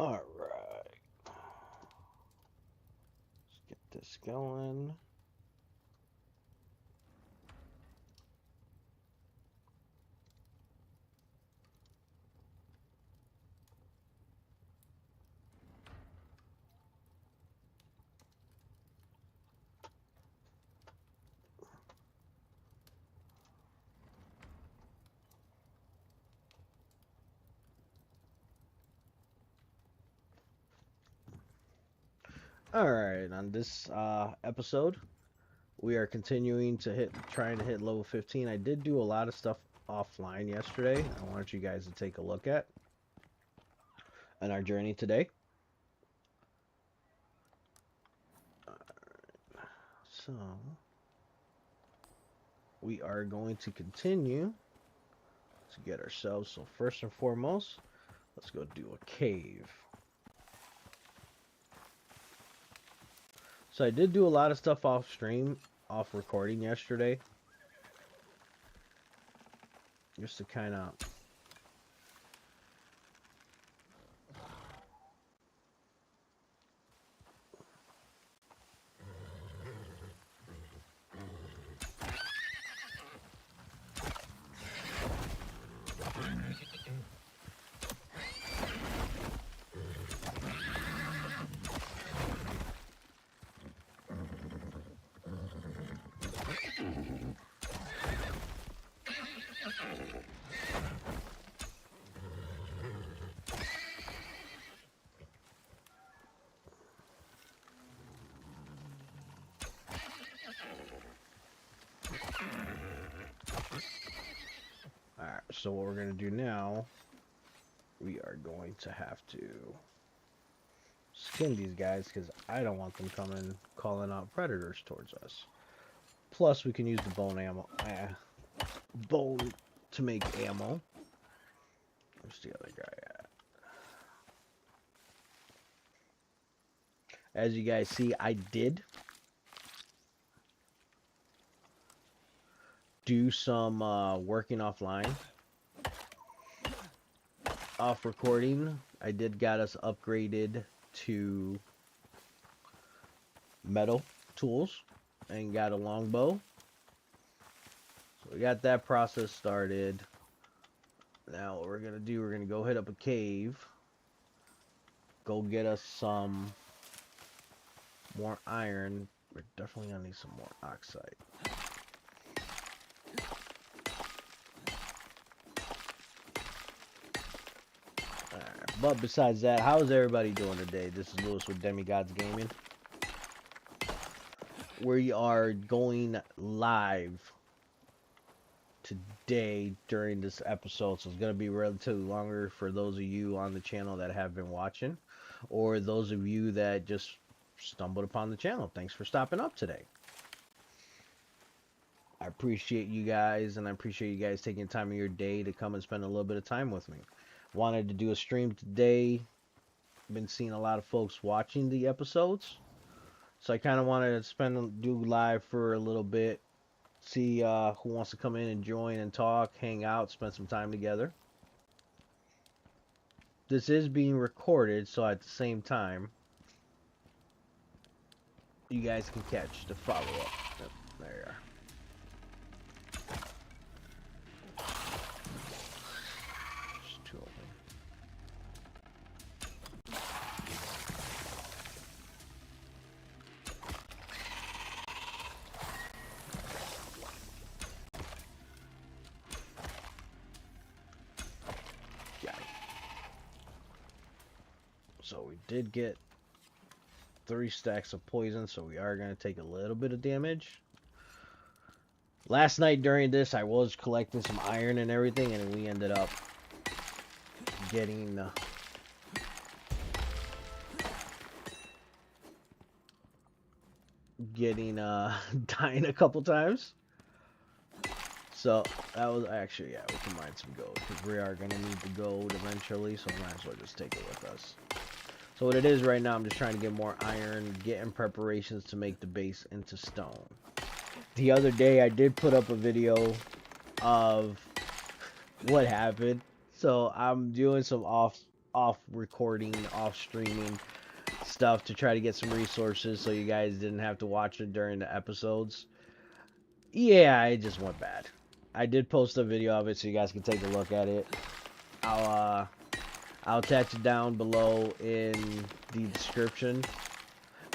All right. Let's get this going. All right, on this episode, we are continuing to trying to hit level 15. I did do a lot of stuff offline yesterday. I want you guys to take a look at on our journey today. So, we are going to continue to get ourselves. So, first and foremost, let's go do a cave. So, I did do a lot of stuff off stream, off recording yesterday. Just to kind of Alright, so what we're going to do now, we are going to have to skin these guys because I don't want them coming calling out predators towards us. Plus, we can use the bone ammo, bone to make ammo. Where's the other guy at? As you guys see, I did do some working offline. Off recording, I did got us upgraded to metal tools and got a longbow. So we got that process started. Now what we're gonna do, we're gonna go hit up a cave, go get us some more iron. We're definitely gonna need some more oxide. But besides that, how's everybody doing today? This is Lewis with Demigods Gaming. We are going live today during this episode, so it's going to be relatively longer for those of you on the channel that have been watching, or those of you that just stumbled upon the channel. Thanks for stopping up today. I appreciate you guys, and I appreciate you guys taking time of your day to come and spend a little bit of time with me. Wanted to do a stream today. Been seeing a lot of folks watching the episodes, so I kind of wanted to do live for a little bit, see who wants to come in and join and talk, hang out, spend some time together. This is being recorded, so at the same time, you guys can catch the follow-up. Yep, there you are. So we did get 3 stacks of poison, so we are going to take a little bit of damage. Last night during this, I was collecting some iron and everything, and we ended up getting dying a couple times. So that was actually, yeah, we can mine some gold because we are going to need the gold eventually, so might as well just take it with us. So what it is right now, I'm just trying to get more iron, getting preparations to make the base into stone. The other day, I did put up a video of what happened. So I'm doing some off recording, off streaming stuff to try to get some resources so you guys didn't have to watch it during the episodes. Yeah, it just went bad. I did post a video of it so you guys can take a look at it. I'll attach it down below in the description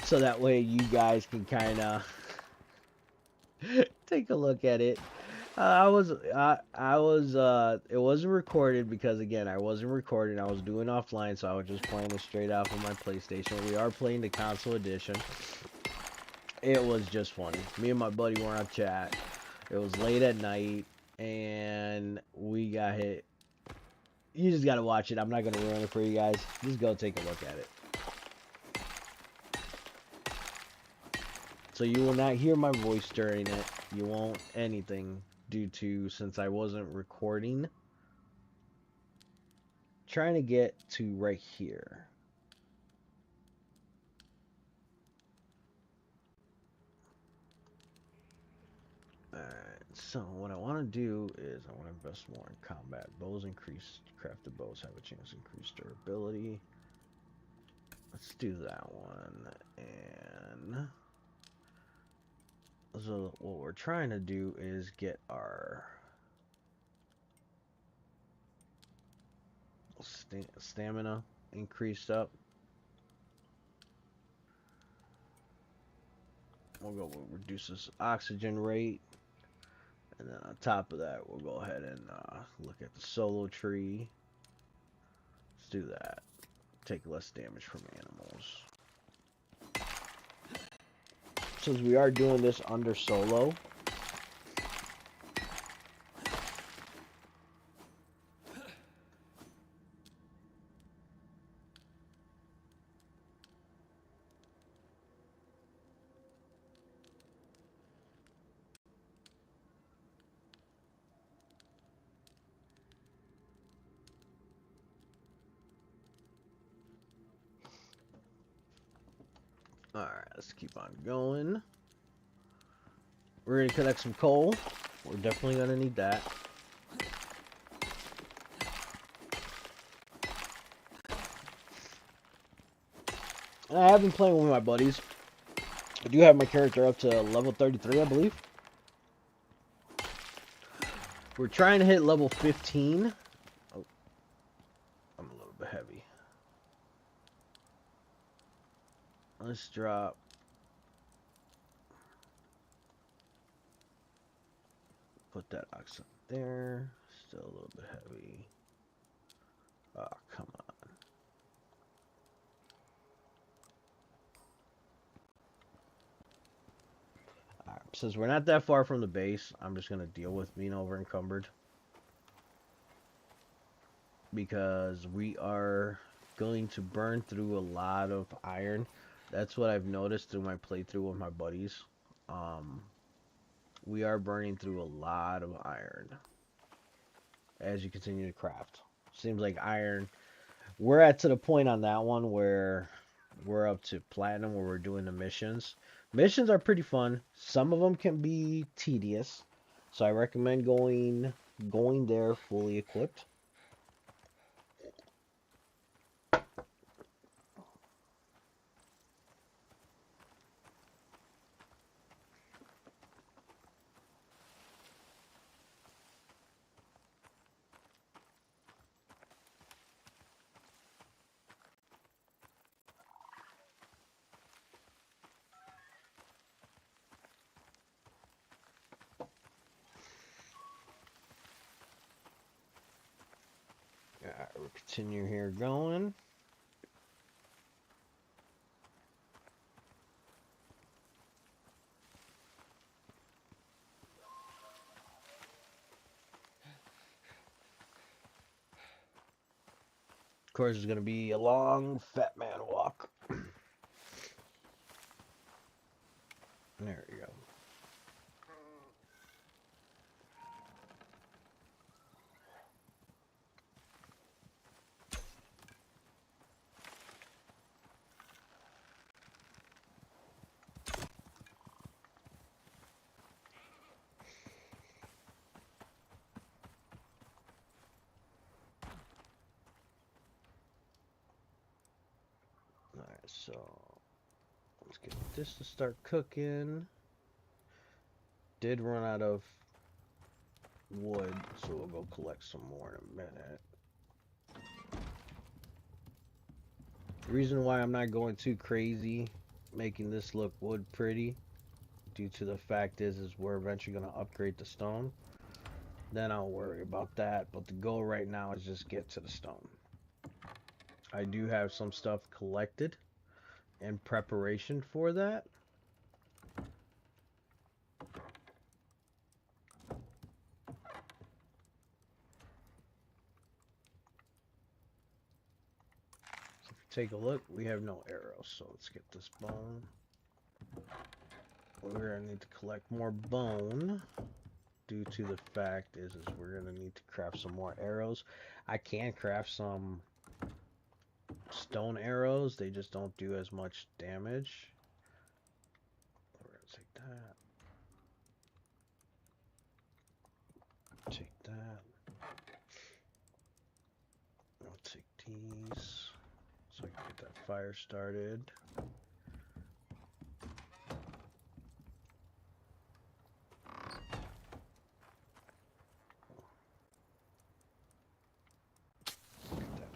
so that way you guys can kind of take a look at it. It wasn't recorded because, again, I wasn't recording. I was doing offline, so I was just playing it straight off of my PlayStation. We are playing the console edition. It was just funny. Me and my buddy were on chat. It was late at night, and we got hit. You just gotta watch it. I'm not gonna ruin it for you guys. Just go take a look at it. So you will not hear my voice during it. You won't anything due to, since I wasn't recording. Trying to get to right here. Alright, so what I want to do is I want to invest more in combat. Bows increase, crafted bows have a chance to increase durability. Let's do that one. And so what we're trying to do is get our stamina increased up. We'll reduce this oxygen rate. And then on top of that, we'll go ahead and look at the solo tree. Let's do that. Take less damage from animals. Since we are doing this under solo, alright, let's keep on going. We're going to collect some coal. We're definitely going to need that. I have been playing with my buddies. I do have my character up to level 33, I believe. We're trying to hit level 15. Oh, I'm a little bit heavy. Let's drop. Put that ox up there. Still a little bit heavy. Oh, come on. Alright, since we're not that far from the base, I'm just going to deal with being over encumbered. Because we are going to burn through a lot of iron. That's what I've noticed through my playthrough with my buddies. We are burning through a lot of iron as you continue to craft. Seems like iron. We're at to the point on that one where we're up to platinum, where we're doing the missions. Missions are pretty fun. Some of them can be tedious, so I recommend going there fully equipped. Alright, we'll continue here going. Of course, it's going to be a long, fat man walk. There we go. So let's get this to start cooking. Did run out of wood, so we'll go collect some more in a minute. The reason why I'm not going too crazy making this look wood pretty, due to the fact is we're eventually going to upgrade the stone. Then I'll worry about that, but the goal right now is just get to the stone. I do have some stuff collected in preparation for that. So if you take a look, we have no arrows, so let's get this bone. We're going to need to collect more bone. Due to the fact is we're going to need to craft some more arrows. I can craft some stone arrows, they just don't do as much damage. We're going to take that. Take that. I'll take these so I can get that fire started.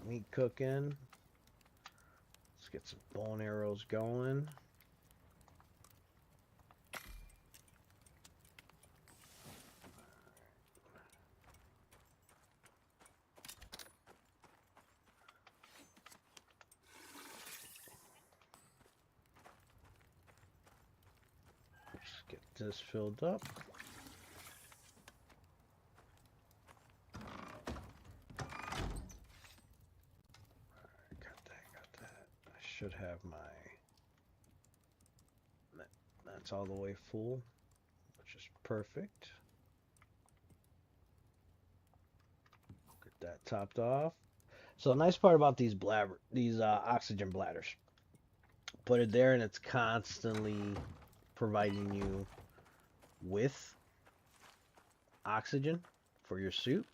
Meat cooking. Let's get some bone arrows going. Let's get this filled up. Should have my, that's all the way full, which is perfect. Get that topped off. So the nice part about these oxygen bladders, put it there and it's constantly providing you with oxygen for your suit.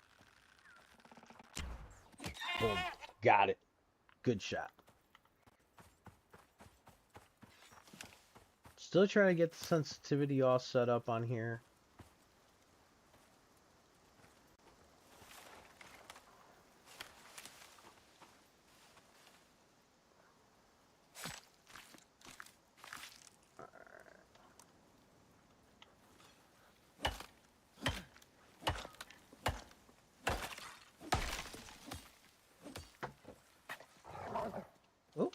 Boom, got it. Good shot. Still trying to get the sensitivity all set up on here. Oh.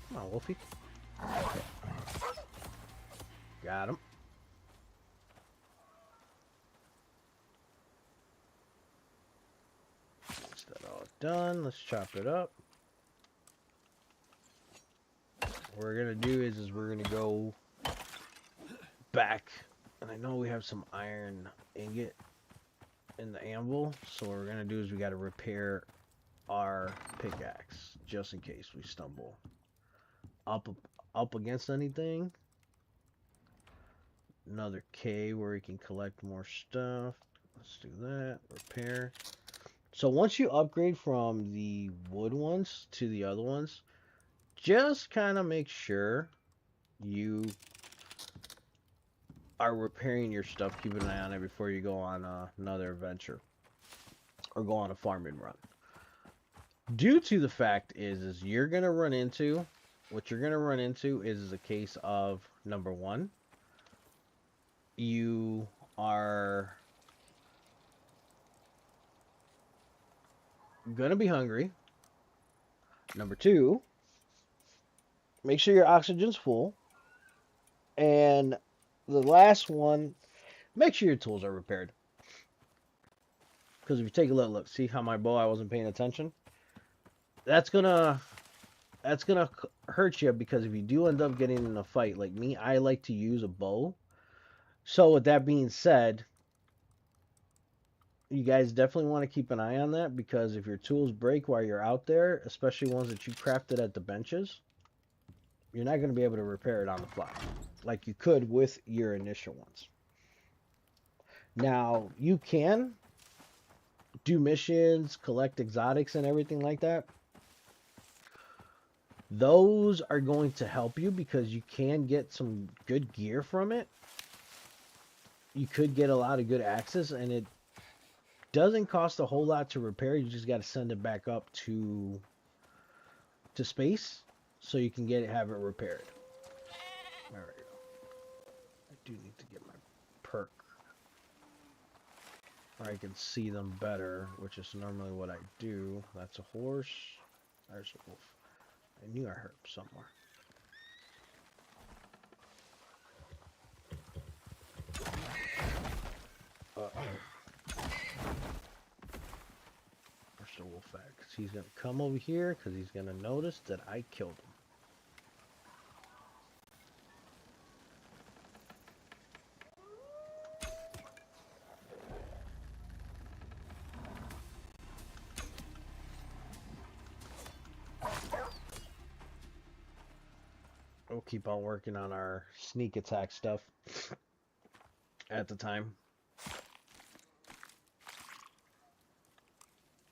Come on, Wolfie. Got him. That's that all done. Let's chop it up. What we're gonna do is we're gonna go back, and I know we have some iron ingot in the anvil, so what we're gonna do is we gotta repair our pickaxe just in case we stumble up against anything. Another K where we can collect more stuff. Let's do that. Repair. So once you upgrade from the wood ones to the other ones, just kind of make sure you are repairing your stuff. Keep an eye on it before you go on another adventure or go on a farming run. Due to the fact is you're gonna run into what you're gonna run into is a case of, number one, you are gonna be hungry. Number two, make sure your oxygen's full. And the last one, make sure your tools are repaired. Because if you take a look, see how my bow, I wasn't paying attention? That's gonna hurt you, because if you do end up getting in a fight, like me, I like to use a bow. So with that being said, you guys definitely want to keep an eye on that, because if your tools break while you're out there, especially ones that you crafted at the benches, you're not going to be able to repair it on the fly like you could with your initial ones. Now, you can do missions, collect exotics and everything like that, Those are going to help you because you can get some good gear from it. You could get a lot of good axes, and it doesn't cost a whole lot to repair. You just got to send it back up to space so you can have it repaired. There we go. I do need to get my perk, or I can see them better, which is normally what I do. That's a horse. There's a wolf. I knew I heard him somewhere. Where's the wolf at? Because he's going to come over here because he's going to notice that I killed him. We'll keep on working on our sneak attack stuff at the time.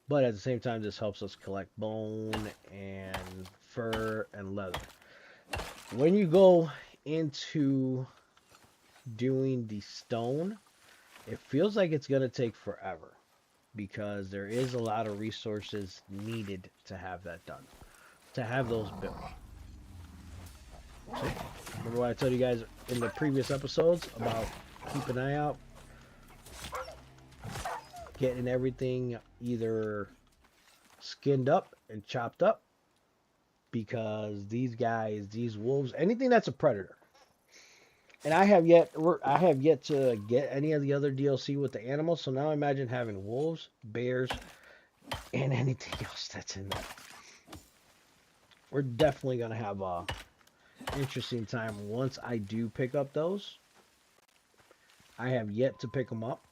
But at the same time, this helps us collect bone and fur and leather. When you go into doing the stone, it feels like it's going to take forever because there is a lot of resources needed to have that done, to have those built. So, remember what I told you guys in the previous episodes about keep an eye out, getting everything either skinned up and chopped up, because these guys, these wolves, anything that's a predator. And I have yet to get any of the other DLC with the animals, so now imagine having wolves, bears, and anything else that's in there. We're definitely gonna have a interesting time once I do pick up those. I have yet to pick them up.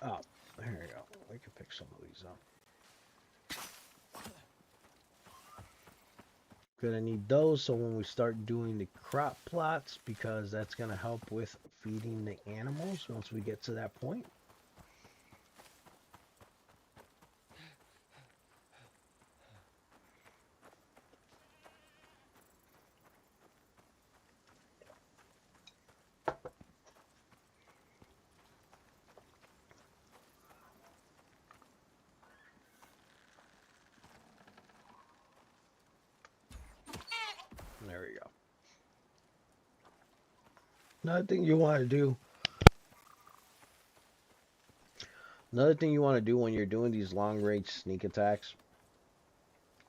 Oh, there you go. We can pick some of these up. Gonna need those so when we start doing the crop plots, because that's gonna help with feeding the animals once we get to that point. There we go. Another thing you want to do when you're doing these long range sneak attacks,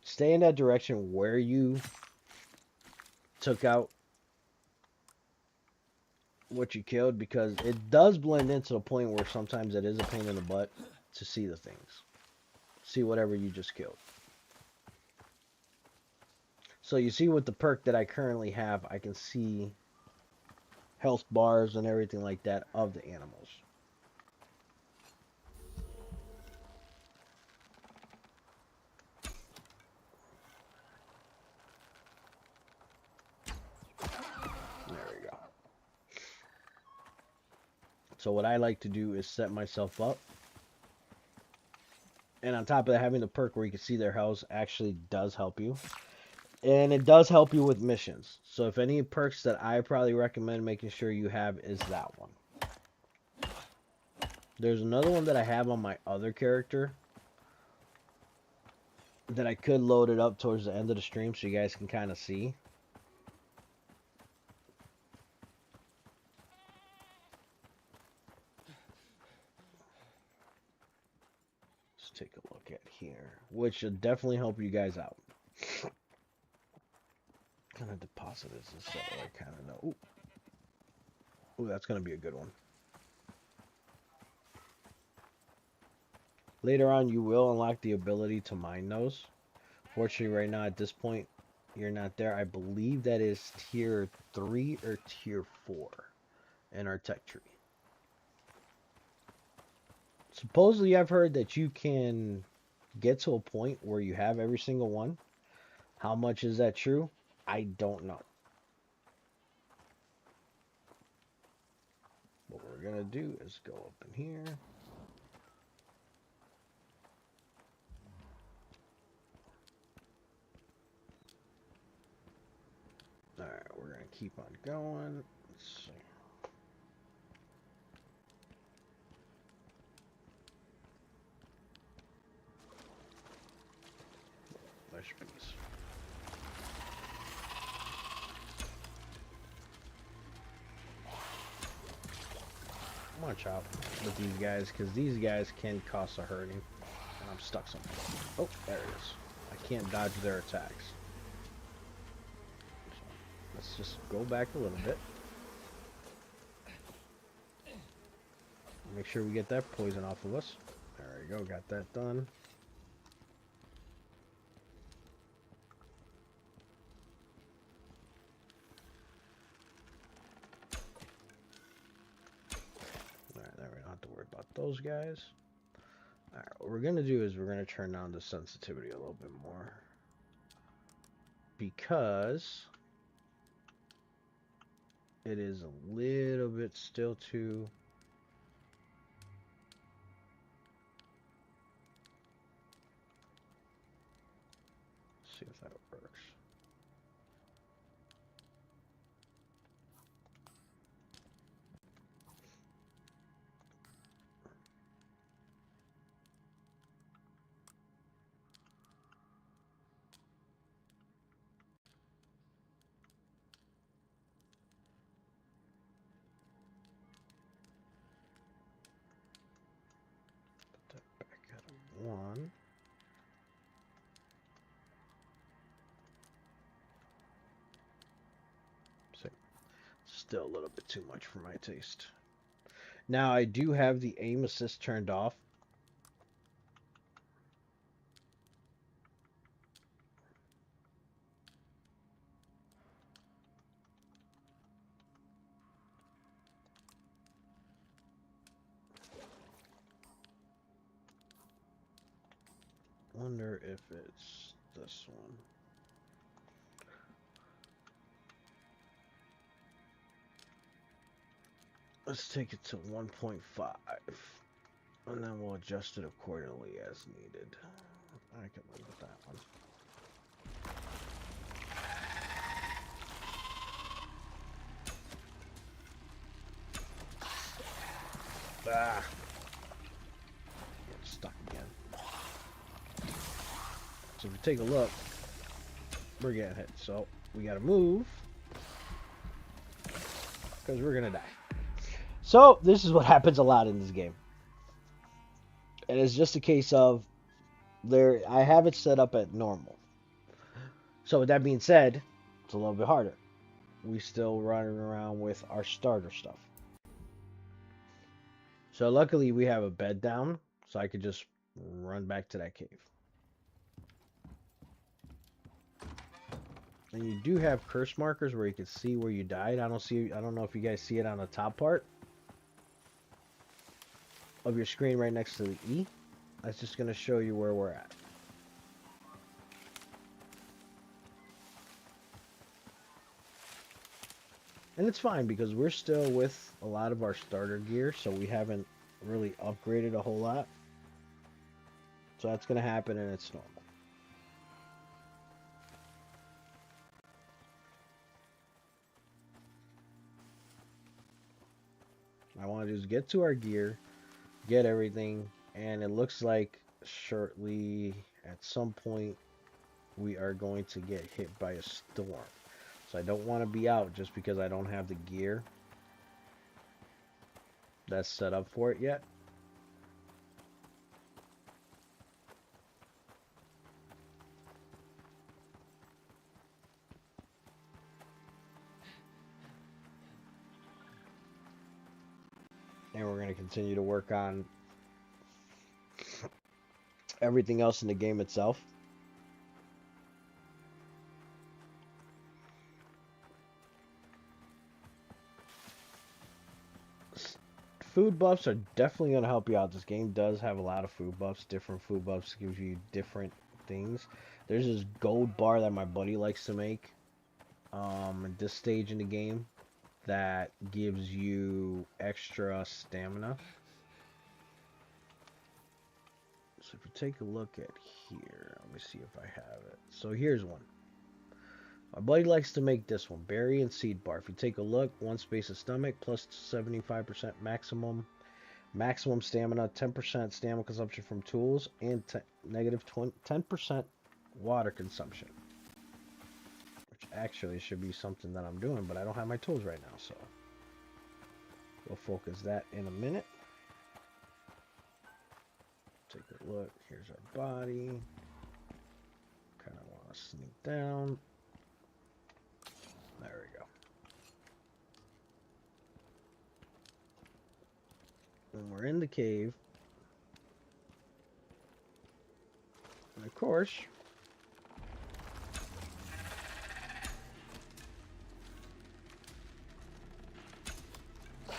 stay in that direction where you took out what you killed, because it does blend into the point where sometimes it is a pain in the butt to see the things. See whatever you just killed. So you see with the perk that I currently have, I can see health bars and everything like that of the animals. There we go. So what I like to do is set myself up. And on top of that, having the perk where you can see their health actually does help you. And it does help you with missions. So if any perks that I probably recommend making sure you have is that one. There's another one that I have on my other character that I could load it up towards the end of the stream so you guys can kind of see. Let's take a look at here, which should definitely help you guys out. What kind of deposit is this? So I kind of know. Ooh, that's going to be a good one. Later on, you will unlock the ability to mine those. Fortunately, right now, at this point, you're not there. I believe that is tier 3 or tier 4 in our tech tree. Supposedly, I've heard that you can get to a point where you have every single one. How much is that true? I don't know. What we're gonna do is go up in here. Alright, we're gonna keep on going. Let's see. Flesh piece. Watch out with these guys, because these guys can cause a hurting. And I'm stuck somewhere. Oh, there it is. I can't dodge their attacks. So, let's just go back a little bit. Make sure we get that poison off of us. There we go, got that done. Those guys. Alright, what we're gonna do is we're gonna turn down the sensitivity a little bit more, because it is a little bit still too see if that works. One. So, still a little bit too much for my taste. Now I do have the aim assist turned off. Wonder if it's this one. Let's take it to 1.5, and then we'll adjust it accordingly as needed. I can live with that one. Ah! Get stuck again. So if you take a look, we're getting hit. So we gotta move, because we're gonna die. So this is what happens a lot in this game. And it's just a case of I have it set up at normal. So with that being said, it's a little bit harder. We still running around with our starter stuff. So luckily we have a bed down, so I could just run back to that cave. And you do have curse markers where you can see where you died. I don't know if you guys see it on the top part of your screen right next to the E. That's just going to show you where we're at. And it's fine because we're still with a lot of our starter gear, so we haven't really upgraded a whole lot. So that's going to happen, and it's normal. I want to just get to our gear, get everything, and it looks like shortly at some point we are going to get hit by a storm. So I don't want to be out just because I don't have the gear that's set up for it yet. And we're going to continue to work on everything else in the game itself. Food buffs are definitely going to help you out. This game does have a lot of food buffs. Different food buffs gives you different things. There's this gold bar that my buddy likes to make. at this stage in the game that gives you extra stamina. So if you take a look at here, let me see if I have it. So here's one. My buddy likes to make this one, berry and seed bar. If you take a look, one space of stomach, plus 75% maximum stamina, 10% stamina consumption from tools, and negative 10% water consumption. Which actually should be something that I'm doing, but I don't have my tools right now, so we'll focus that in a minute. Take a look. Here's our body. Kind of want to sneak down. There we go. And we're in the cave. And of course, there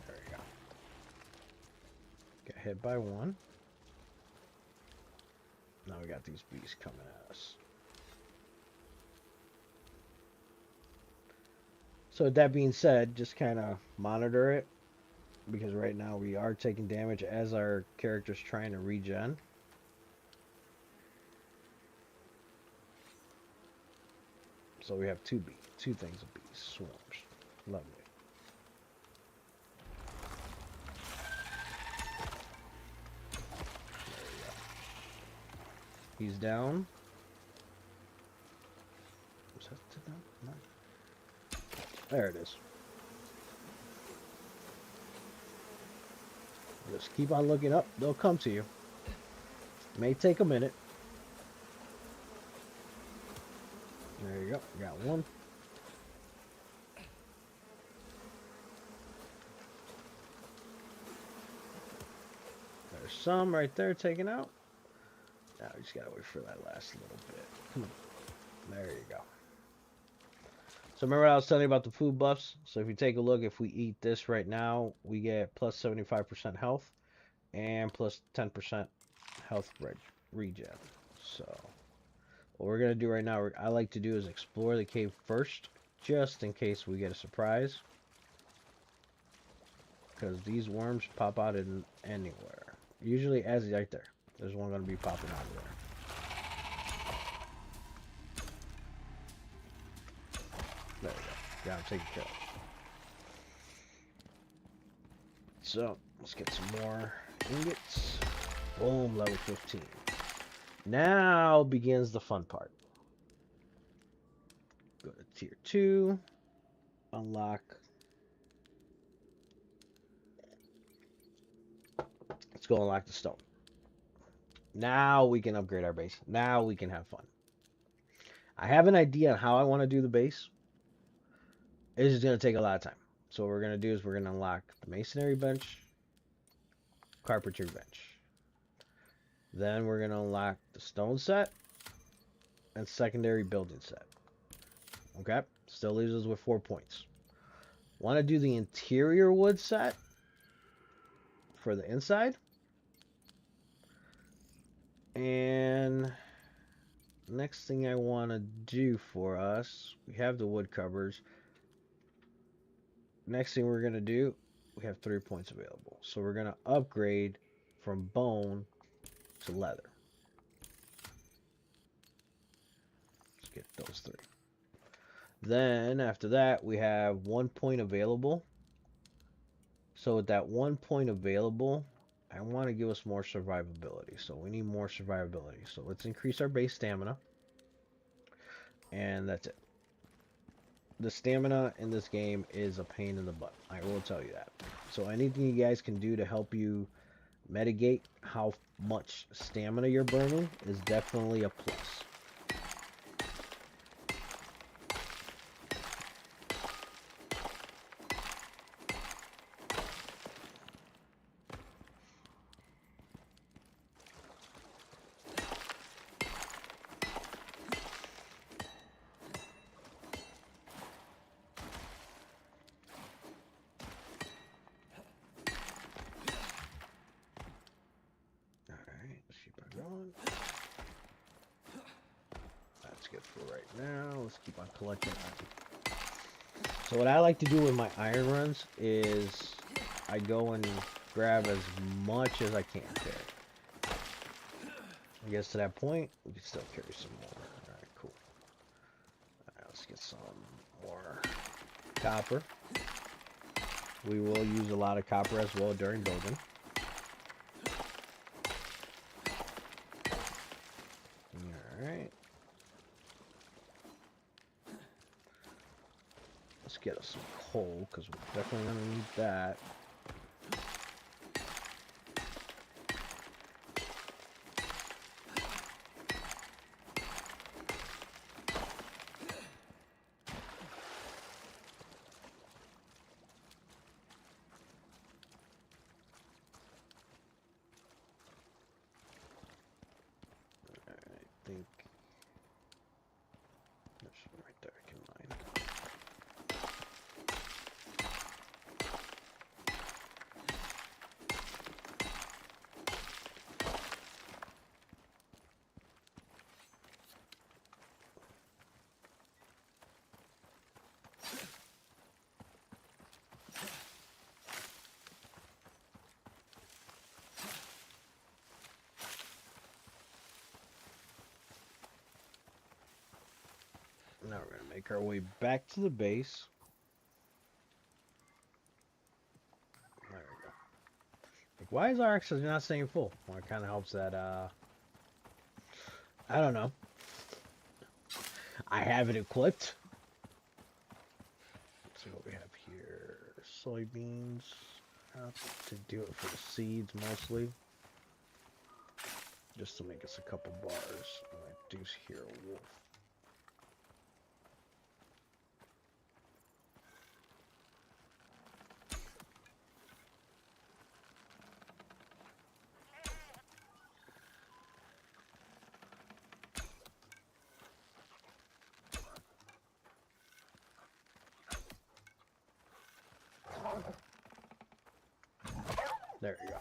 we go. Got hit by one. Now we got these beasts coming at us. So with that being said, just kind of monitor it, because right now we are taking damage as our character's trying to regen. So we have two things of beasts, swarms. Lovely. He's down. Was that to them? No. There it is. Just keep on looking up. They'll come to you. May take a minute. There you go. Got one. There's some right there taken out. Now we just gotta wait for that last little bit. Come on. There you go. So remember what I was telling you about the food buffs? So if you take a look, if we eat this right now, we get plus 75% health and plus 10% health regen. So what we're gonna do right now, I like to do is explore the cave first, just in case we get a surprise. Because these worms pop out in anywhere. Usually as right there. There's one gonna be popping out of there. There we go. Got him taken care of. So, let's get some more ingots. Boom, level 15. Now begins the fun part. Go to tier 2. Unlock. Let's go unlock the stone. Now we can upgrade our base. Now we can have fun. I have an idea on how I want to do the base. It's just going to take a lot of time. So what we're going to do is we're going to unlock the masonry bench, carpentry bench. Then we're going to unlock the stone set and secondary building set. Okay? Still leaves us with 4 points. Want to do the interior wood set for the inside. And next thing I want to do for us, we have the wood covers. Next thing we're going to do, we have 3 points available. So we're going to upgrade from bone to leather. Let's get those 3. Then after that, we have 1 point available. So with that 1 point available, I want to give us more survivability. So we need more survivability. So let's increase our base stamina. And that's it. The stamina in this game is a pain in the butt. I will tell you that. So anything you guys can do to help you mitigate how much stamina you're burning is definitely a plus. Alright. for right now. Let's keep on collecting iron. So what I like to do with my iron runs is I go and grab as much as I can carry. I guess to that point, we can still carry some more. Alright, cool. Alright, let's get some more copper. We will use a lot of copper as well during building. Alright. Let's get us some coal, because we're definitely going to need that. I think there's one right there I can mine. Now we're going to make our way back to the base. There we go. Like, why is our access not staying full? Well, it kind of helps that, I don't know. I have it equipped. Let's see what we have here. Soybeans. Have to do it for the seeds mostly. Just to make us a couple bars. And I do hear a wolf. There you go.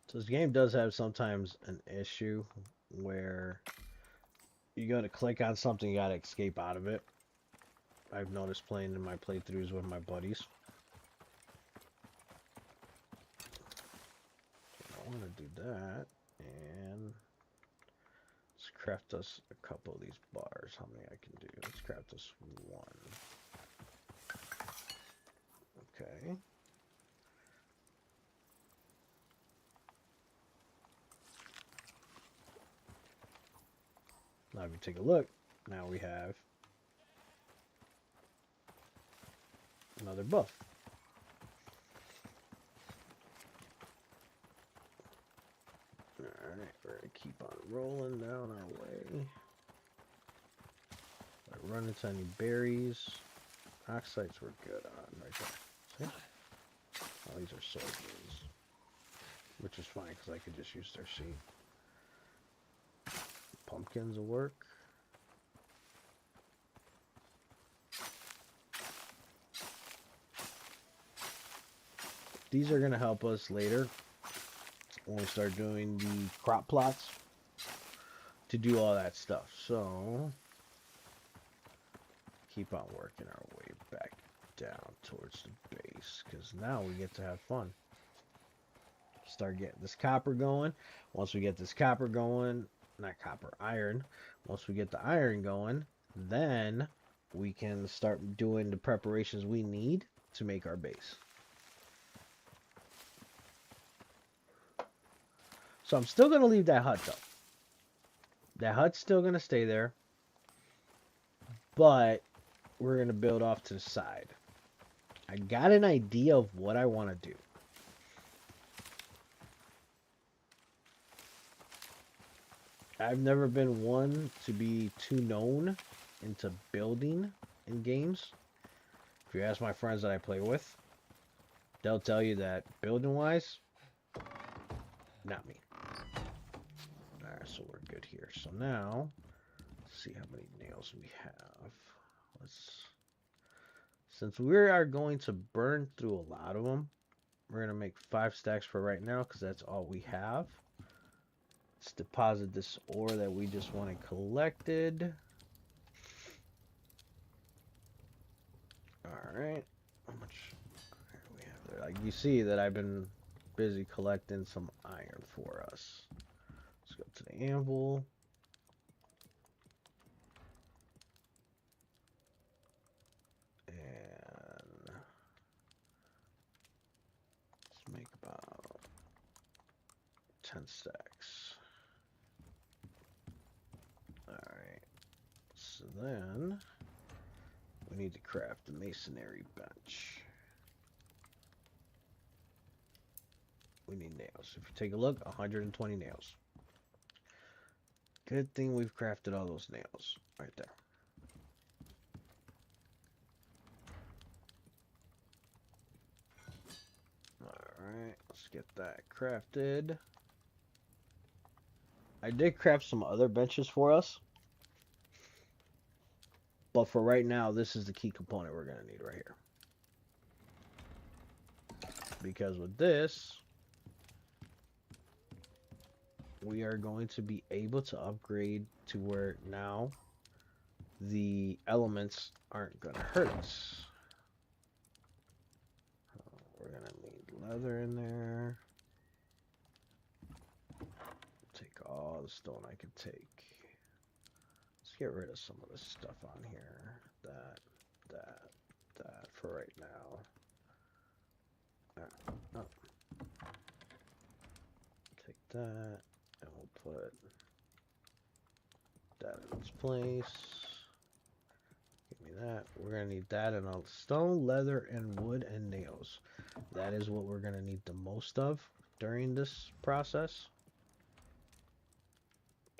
So this game does have sometimes an issue where you go to click on something, you gotta escape out of it. I've noticed playing in my playthroughs with my buddies. I want to do that, and let's craft us a couple of these bars. How many I can do? Let's craft us one. Okay. Now if you take a look, now we have another buff. Alright, we're going to keep on rolling down our way. Run into any berries. Oxides we're good on right there. See? Oh, these are soybeans. Which is fine because I could just use their seed. Pumpkins will work. These are going to help us later when we start doing the crop plots to do all that stuff. So keep on working our way back down towards the base, because now we get to have fun. Start getting this copper going. Once we get this copper going, not copper, iron. Once we get the iron going, then we can start doing the preparations we need to make our base. So I'm still going to leave that hut though. That hut's still going to stay there. But we're going to build off to the side. I got an idea of what I want to do. I've never been one to be too known into building in games. If you ask my friends that I play with, they'll tell you that building wise, not me. Alright, so we're good here. So now, let's see how many nails we have. Since we are going to burn through a lot of them, we're going to make 5 stacks for right now because that's all we have. Let's deposit this ore that we just wanted collected. Alright. How much iron we have there? Like you see that I've been busy collecting some iron for us. Let's go to the anvil. And let's make about 10 stacks. Alright. So then we need to craft the masonry bench. We need nails. If you take a look, 120 nails. Good thing we've crafted all those nails right there. Alright, let's get that crafted. I did craft some other benches for us. But for right now, this is the key component we're going to need right here. Because with this, we are going to be able to upgrade to where now the elements aren't going to hurt us. We're going to need leather in there. Take all the stone I can take. Let's get rid of some of this stuff on here. That for right now. Oh. Take that, and we'll put that in its place. Give me that. We're gonna need that and all stone, leather, and wood and nails. That is what we're gonna need the most of during this process.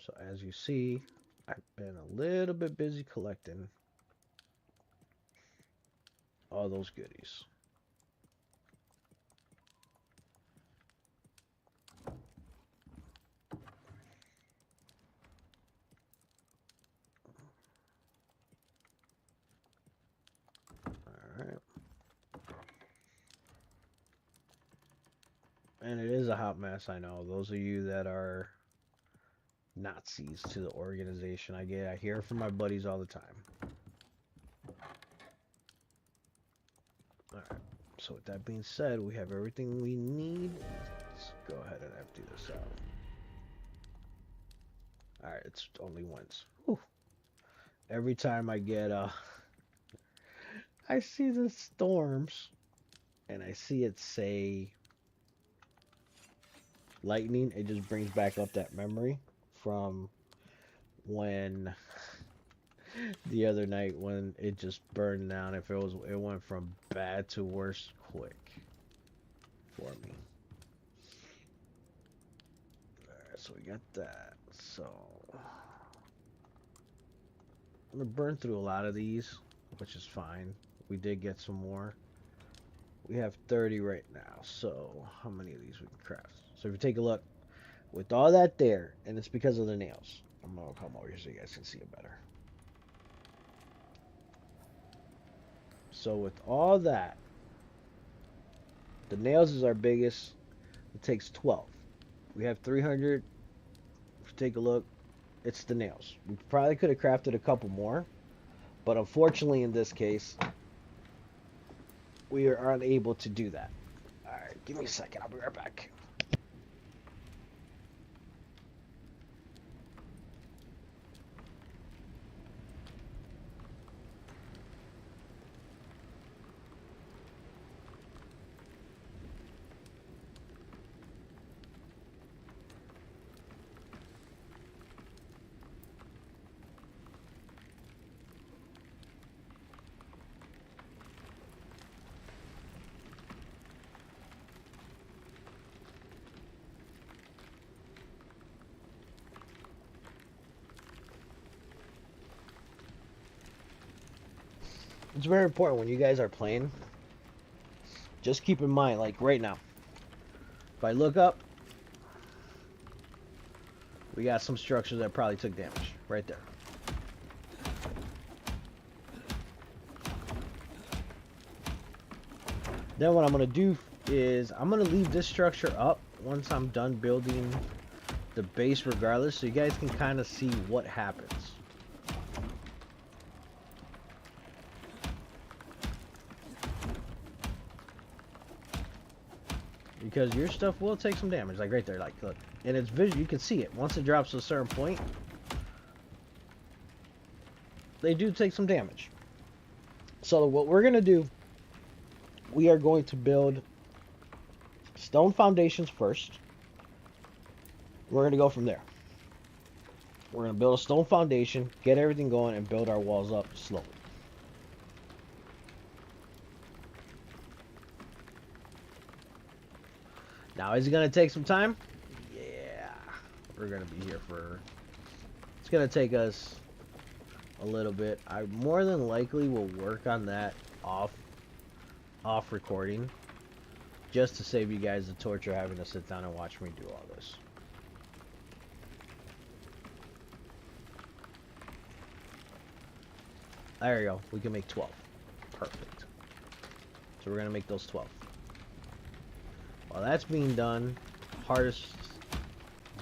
So as you see, I've been a little bit busy collecting all those goodies. Alright. And it is a hot mess, I know. Those of you that are Nazis to the organization, I hear from my buddies all the time. Alright, so with that being said, we have everything we need. Let's go ahead and empty this out. Alright, it's only once. Whew. Every time I get I see the storms and I see it say lightning, it just brings back up that memory from when the other night when it just burned down. It went from bad to worse quick for me. Alright, so we got that. So I'm gonna burn through a lot of these, which is fine. We did get some more. We have 30 right now, so how many of these we can craft? So if you take a look, with all that there, and it's because of the nails. I'm gonna come over here so you guys can see it better. So with all that, the nails is our biggest. It takes 12. We have 300. If you take a look, it's the nails. We probably could have crafted a couple more, but unfortunately in this case, we are unable to do that. Alright, give me a second. I'll be right back. It's very important when you guys are playing. Just keep in mind, like right now, if I look up, we got some structures that probably took damage right there. Then what I'm going to do is I'm going to leave this structure up once I'm done building the base regardless, so you guys can kind of see what happens. Because your stuff will take some damage, like right there, like look. And it's visual, you can see it. Once it drops to a certain point, they do take some damage. So what we're going to do, we are going to build stone foundations first. We're going to go from there. We're going to build a stone foundation, get everything going, and build our walls up slowly. Now, is it going to take some time? Yeah. We're going to be here for... It's going to take us a little bit. I more than likely will work on that off recording, just to save you guys the torture having to sit down and watch me do all this. There you go. We can make 12. Perfect. So we're going to make those 12. While that's being done,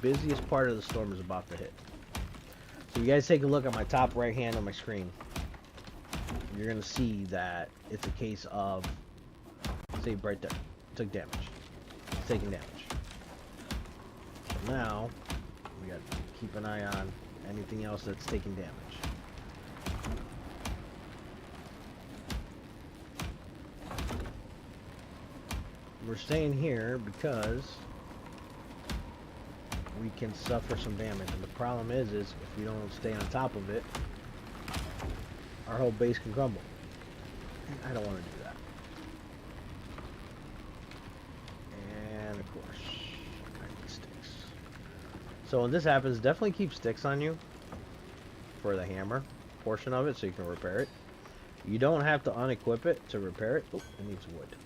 busiest part of the storm is about to hit. So you guys take a look at my top right hand on my screen. You're going to see that it's a case of, see right there, took damage. It's taking damage. So now, we got to keep an eye on anything else that's taking damage. We're staying here because we can suffer some damage, and the problem is if we don't stay on top of it, our whole base can crumble. I don't want to do that. And of course, I need sticks. So when this happens, definitely keep sticks on you for the hammer portion of it so you can repair it. You don't have to unequip it to repair it. Oh, it needs wood.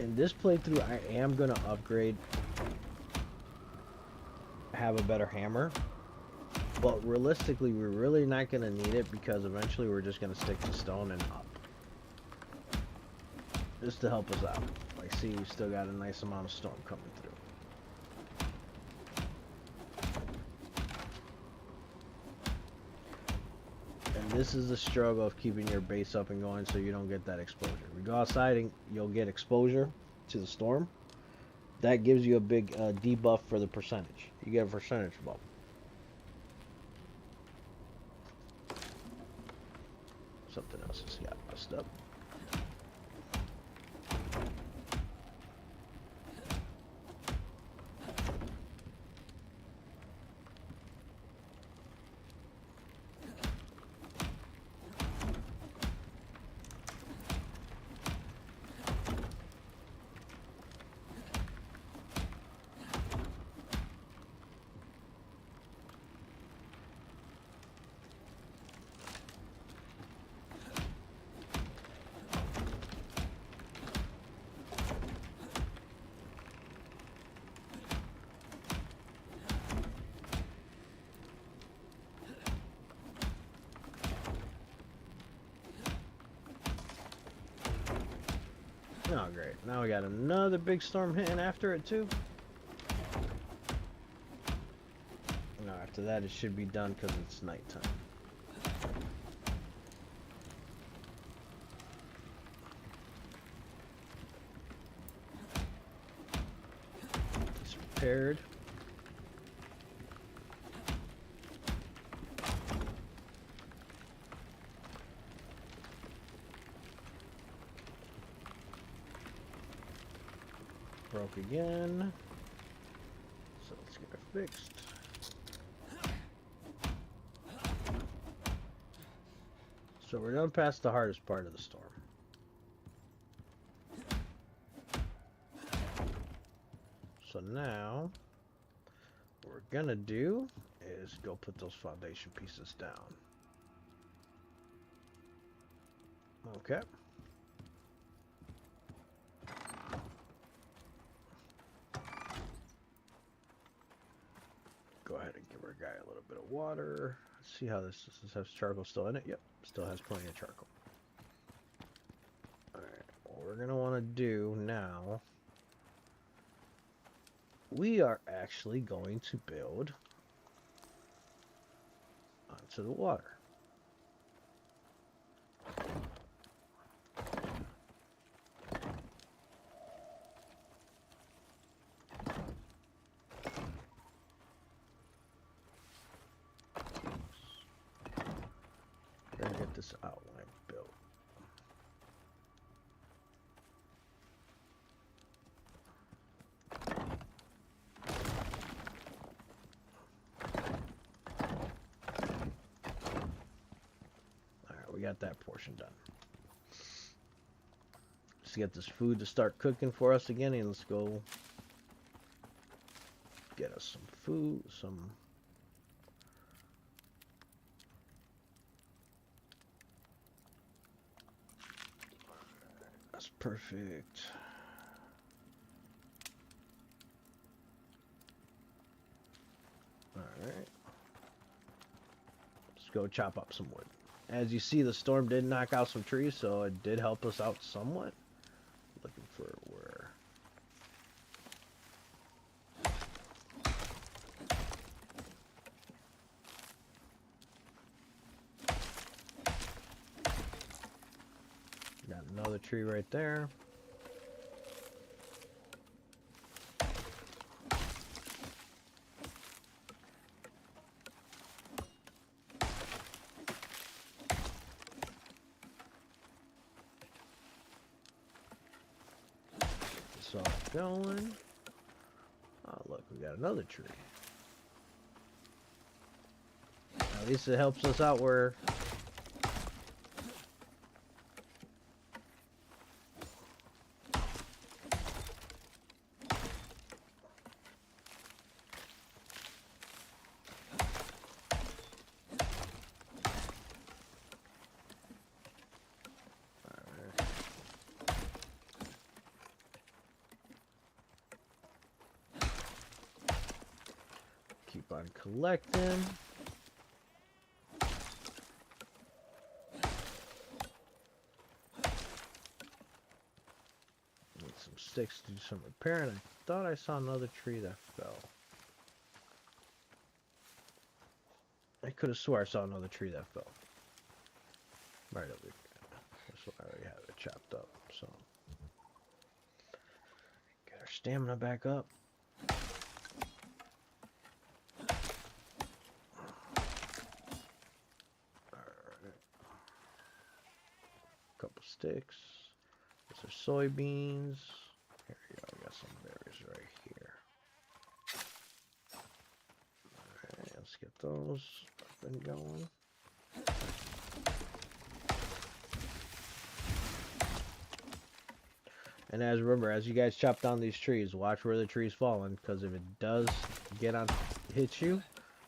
In this playthrough, I am going to upgrade, have a better hammer, but realistically, we're really not going to need it because eventually we're just going to stick to stone and up. Just to help us out. Like, see, we still got a nice amount of stone coming through. And this is the struggle of keeping your base up and going so you don't get that exposure. We go outside and you'll get exposure to the storm. That gives you a big debuff for the percentage. You get a percentage bump. Something else has got messed up. Oh, great. Now we got another big storm hitting after it, too. No, after that, it should be done because it's nighttime. It's repaired. Broke again. So let's get it fixed. So we're done past the hardest part of the storm. So now, what we're gonna do is go put those foundation pieces down. Okay. little bit of water. Let's see how this has charcoal still in it. Yep, still has plenty of charcoal. Alright, what we're going to want to do now, we are actually going to build onto the water. Gotta get this outline built. Alright, we got that portion done. Let's get this food to start cooking for us again, and let's go get us some food, That's perfect. Alright. Let's go chop up some wood. As you see, the storm did knock out some trees, so it did help us out somewhat. Looking for where... Got another tree right there. This all going. Oh, look, we got another tree. At least it helps us out where... Keep on collecting. Need some sticks to do some repairing. I thought I saw another tree that fell. I could have swore I saw another tree that fell. Right over here. This one I already have it chopped up, so. Get our stamina back up. Sticks. These are soybeans. Here we go. We got some berries right here. Alright, let's get those up and going. And remember, as you guys chop down these trees, watch where the tree's falling, because if it does hit you,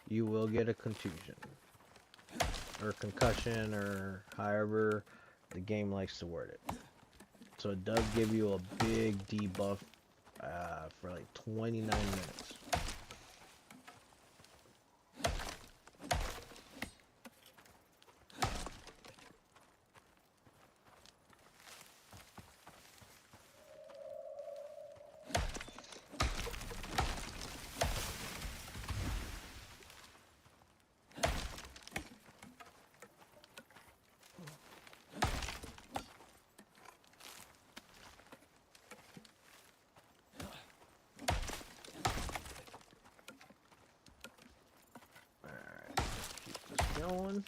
you will get a contusion. Or concussion, or however the game likes to word it. So it does give you a big debuff for like 29 minutes. Going.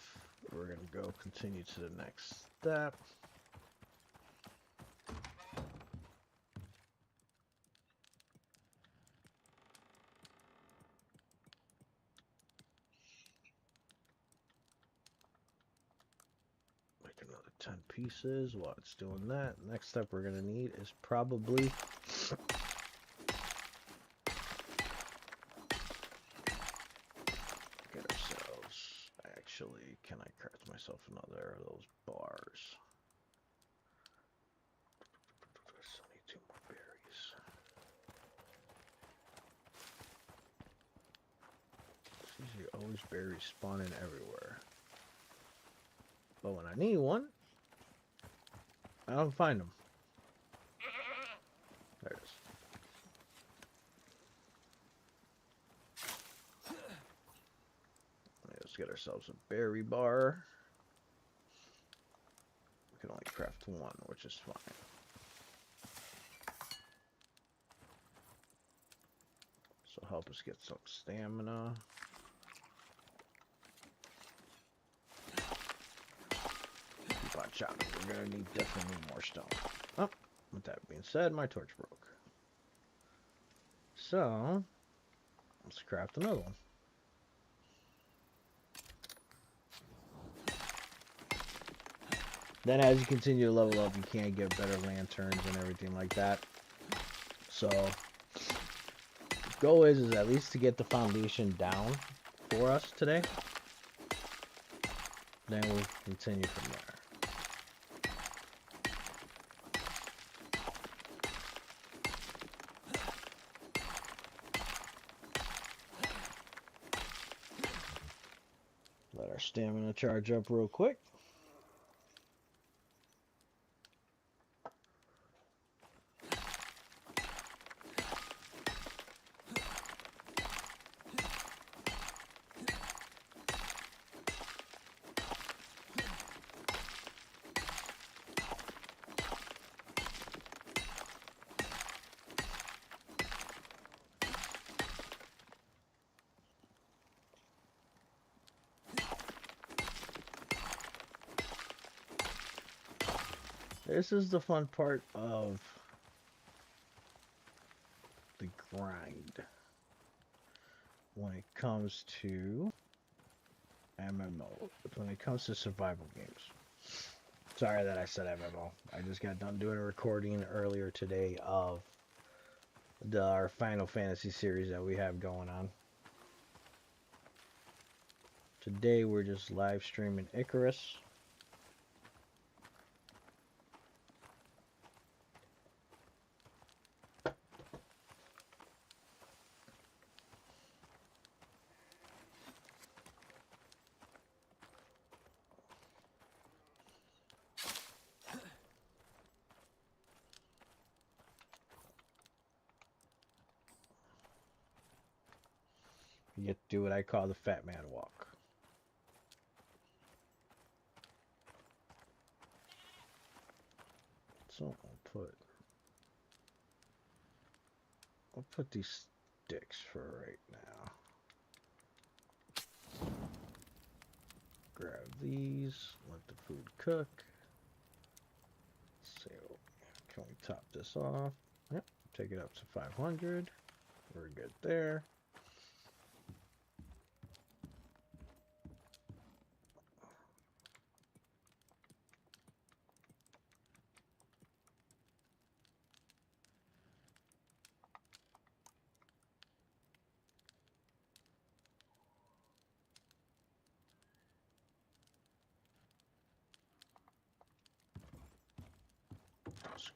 enough. We're gonna go continue to the next step. Make another 10 pieces while it's doing that. Next step we're gonna need is probably get ourselves, actually, can I craft myself another of those bars? I still need 2 more berries. Seems you always berries spawning everywhere. But when I need one, I don't find them. There it is. Let's get ourselves a berry bar. We can only craft 1, which is fine. So help us get some stamina. Keep on chopping. We're gonna need definitely more stone. Oh, with that being said, my torch broke. So let's craft another one. Then as you continue to level up, you can get better lanterns and everything like that. So the goal is at least to get the foundation down for us today. Then we'll continue from there. Let our stamina charge up real quick. This is the fun part of the grind when it comes to MMO, when it comes to survival games. Sorry that I said MMO. I just got done doing a recording earlier today of our Final Fantasy series that we have going on. Today we're just live streaming Icarus. You get to do what I call the fat man walk. So I'll put these sticks for right now. Grab these, let the food cook. Let's see, can we top this off? Yep, take it up to 500. We're good there.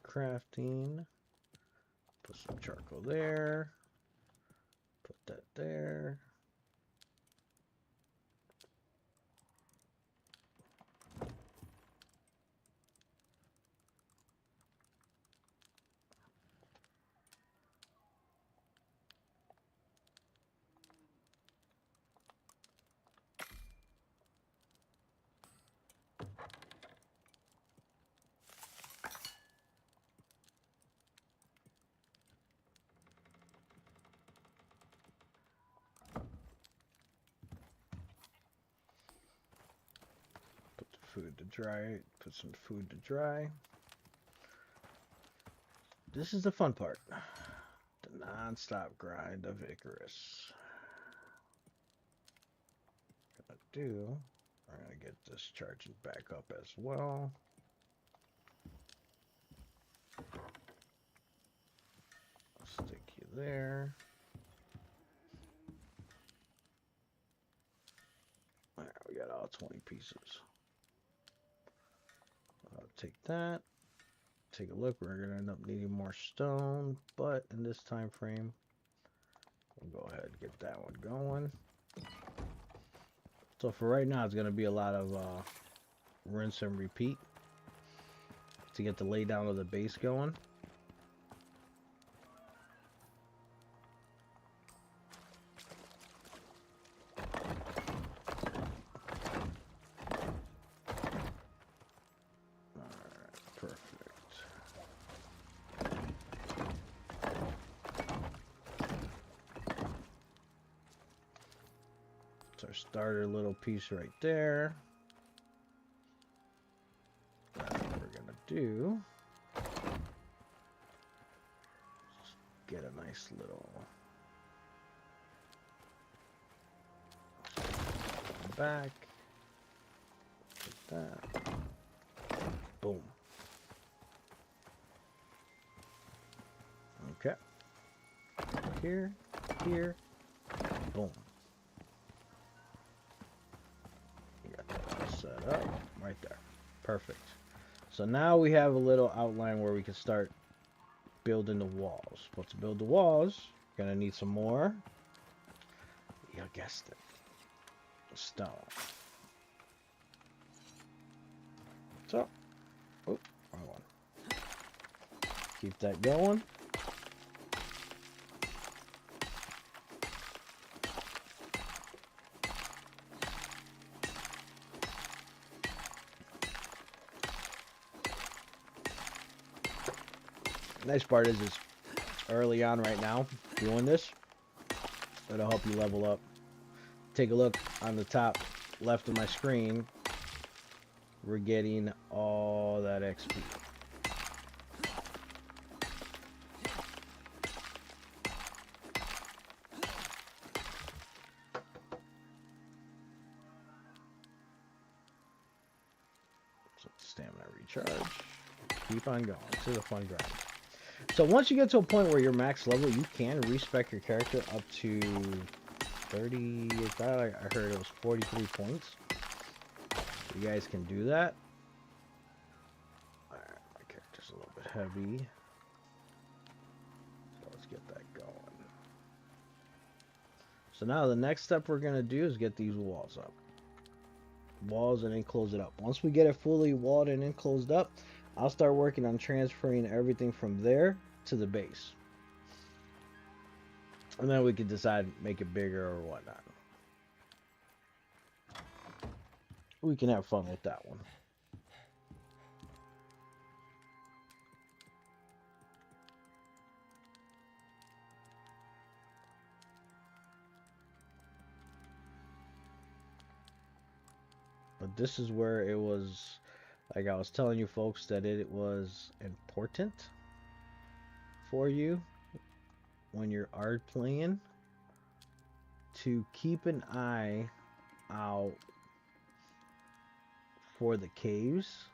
Crafting, put some charcoal there, put that there. food to dry. Put some food to dry. This is the fun part. The non-stop grind of Icarus. We're gonna get this charging back up as well. I'll stick you there. Alright, we got all 20 pieces. I'll take that. Take a look. We're gonna end up needing more stone, but in this time frame, we'll go ahead and get that one going. So for right now, it's going to be a lot of rinse and repeat to get the laydown of the base going. Alright, perfect. Our starter little piece right there. That's what we're gonna do. Just get a nice little back. Like that. Boom. Okay. Here, here, boom. Set up right there. Perfect. So now we have a little outline where we can start building the walls. But to build the walls, we're gonna need some more. You guessed it. Stone. So, oh, wrong one. Keep that going. Nice part is early on right now doing this. It'll help you level up. Take a look on the top left of my screen. We're getting all that XP. So stamina recharge. Keep on going. This is a fun grind. So once you get to a point where you're max level, you can respec your character up to 30. I heard it was 43 points. You guys can do that. Alright, my character's a little bit heavy. So let's get that going. So now the next step we're going to do is get these walls up. Walls and then close it up. Once we get it fully walled and then closed up, I'll start working on transferring everything from there to the base. And then we can decide make it bigger or whatnot. We can have fun with that one. But this is where it was, like I was telling you folks, that it was important for you when you're art playing to keep an eye out for the caves,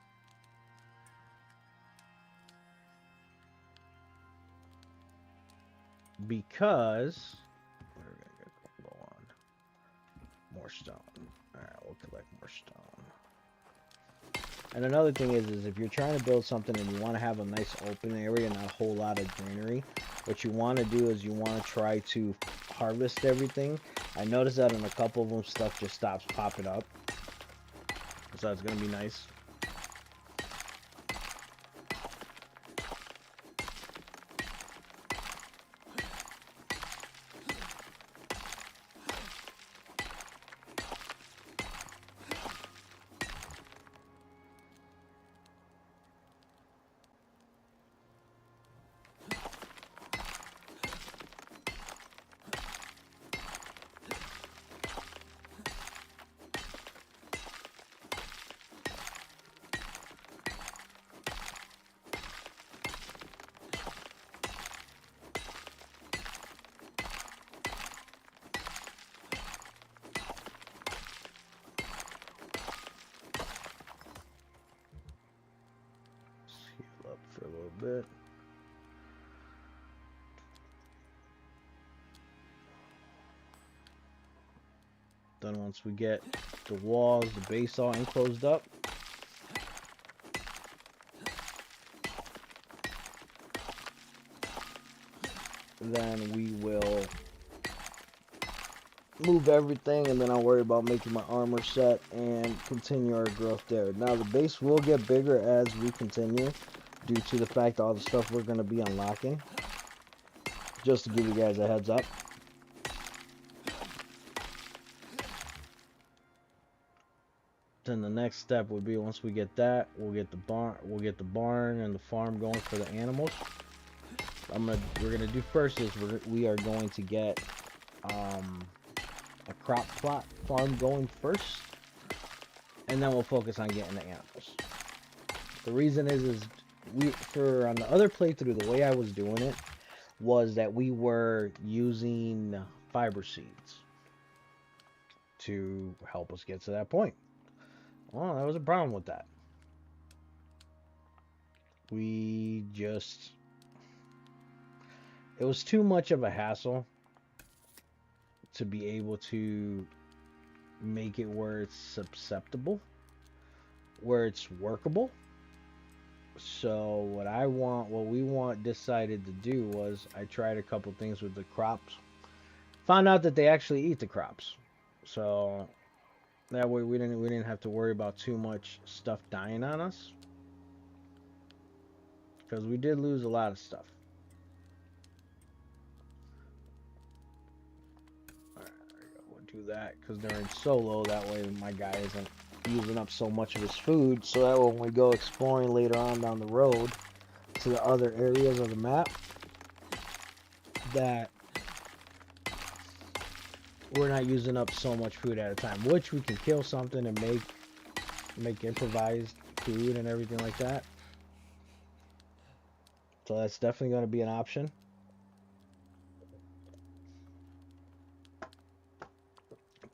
because we're gonna get low on more stone. All right, we'll collect more stone. And another thing is if you're trying to build something and you want to have a nice open area, not a whole lot of greenery, what you want to do is you want to try to harvest everything. I noticed that in a couple of them, stuff just stops popping up. So that's going to be nice. Then once we get the walls, the base all enclosed up, then we will move everything, and then I'll worry about making my armor set and continue our growth there. Now the base will get bigger as we continue due to the fact all the stuff we're going to be unlocking. Just to give you guys a heads up. Then the next step would be once we get that, we'll get the barn and the farm going for the animals. We're gonna do first is we are going to get a crop plot farm going first, and then we'll focus on getting the animals. The reason is for on the other playthrough, the way I was doing it was that we were using fiber seeds to help us get to that point. Well, that was a problem with that. It was too much of a hassle to be able to make it where it's susceptible, where it's workable. So what we decided to do was I tried a couple things with the crops. Found out that they actually eat the crops. So that way we didn't have to worry about too much stuff dying on us. Because we did lose a lot of stuff. Alright, we'll do that because they're in solo. That way my guy isn't using up so much of his food. So that when we go exploring later on down the road to the other areas of the map, that we're not using up so much food at a time, which we can kill something and make improvised food and everything like that. So that's definitely going to be an option.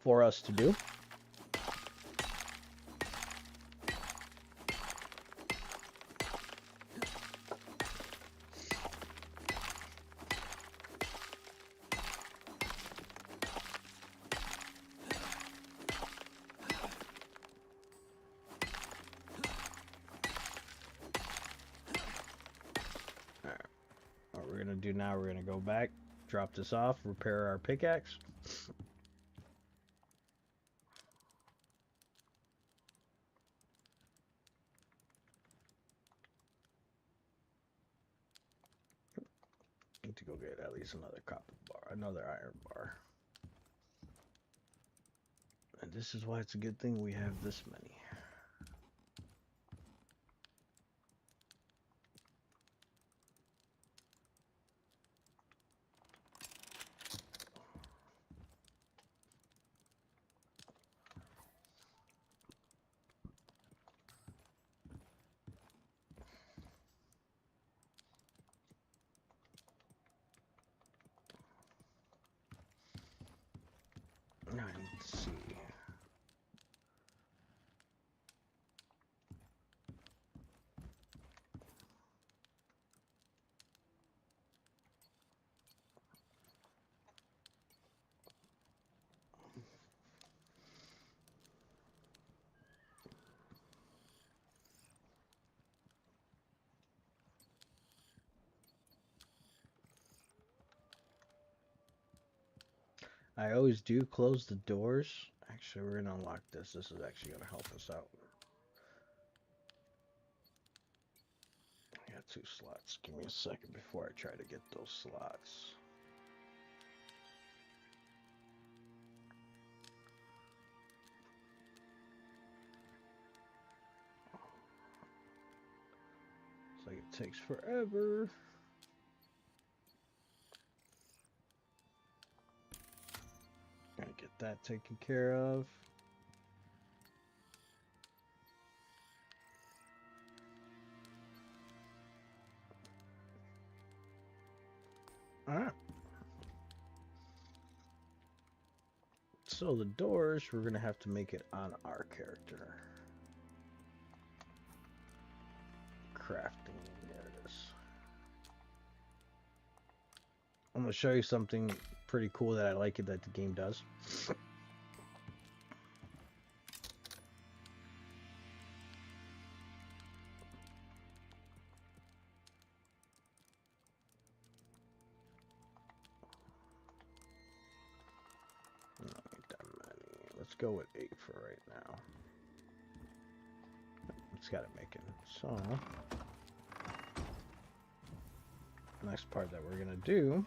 For us to do. Now we're going to go back, drop this off, repair our pickaxe. Need to go get at least another copper bar, another iron bar. And this is why it's a good thing we have this many. Let's see. I always do close the doors. Actually, we're going to unlock this. This is actually going to help us out. I got 2 slots. Give me a second before I try to get those slots. It's like it takes forever. Gotta get that taken care of. Alright. So the doors, we're gonna have to make it on our character. Crafting, there it is. I'm gonna show you something pretty cool that I like it that the game does. go with 8 for right now. It's got to make it. So, next part that we're going to do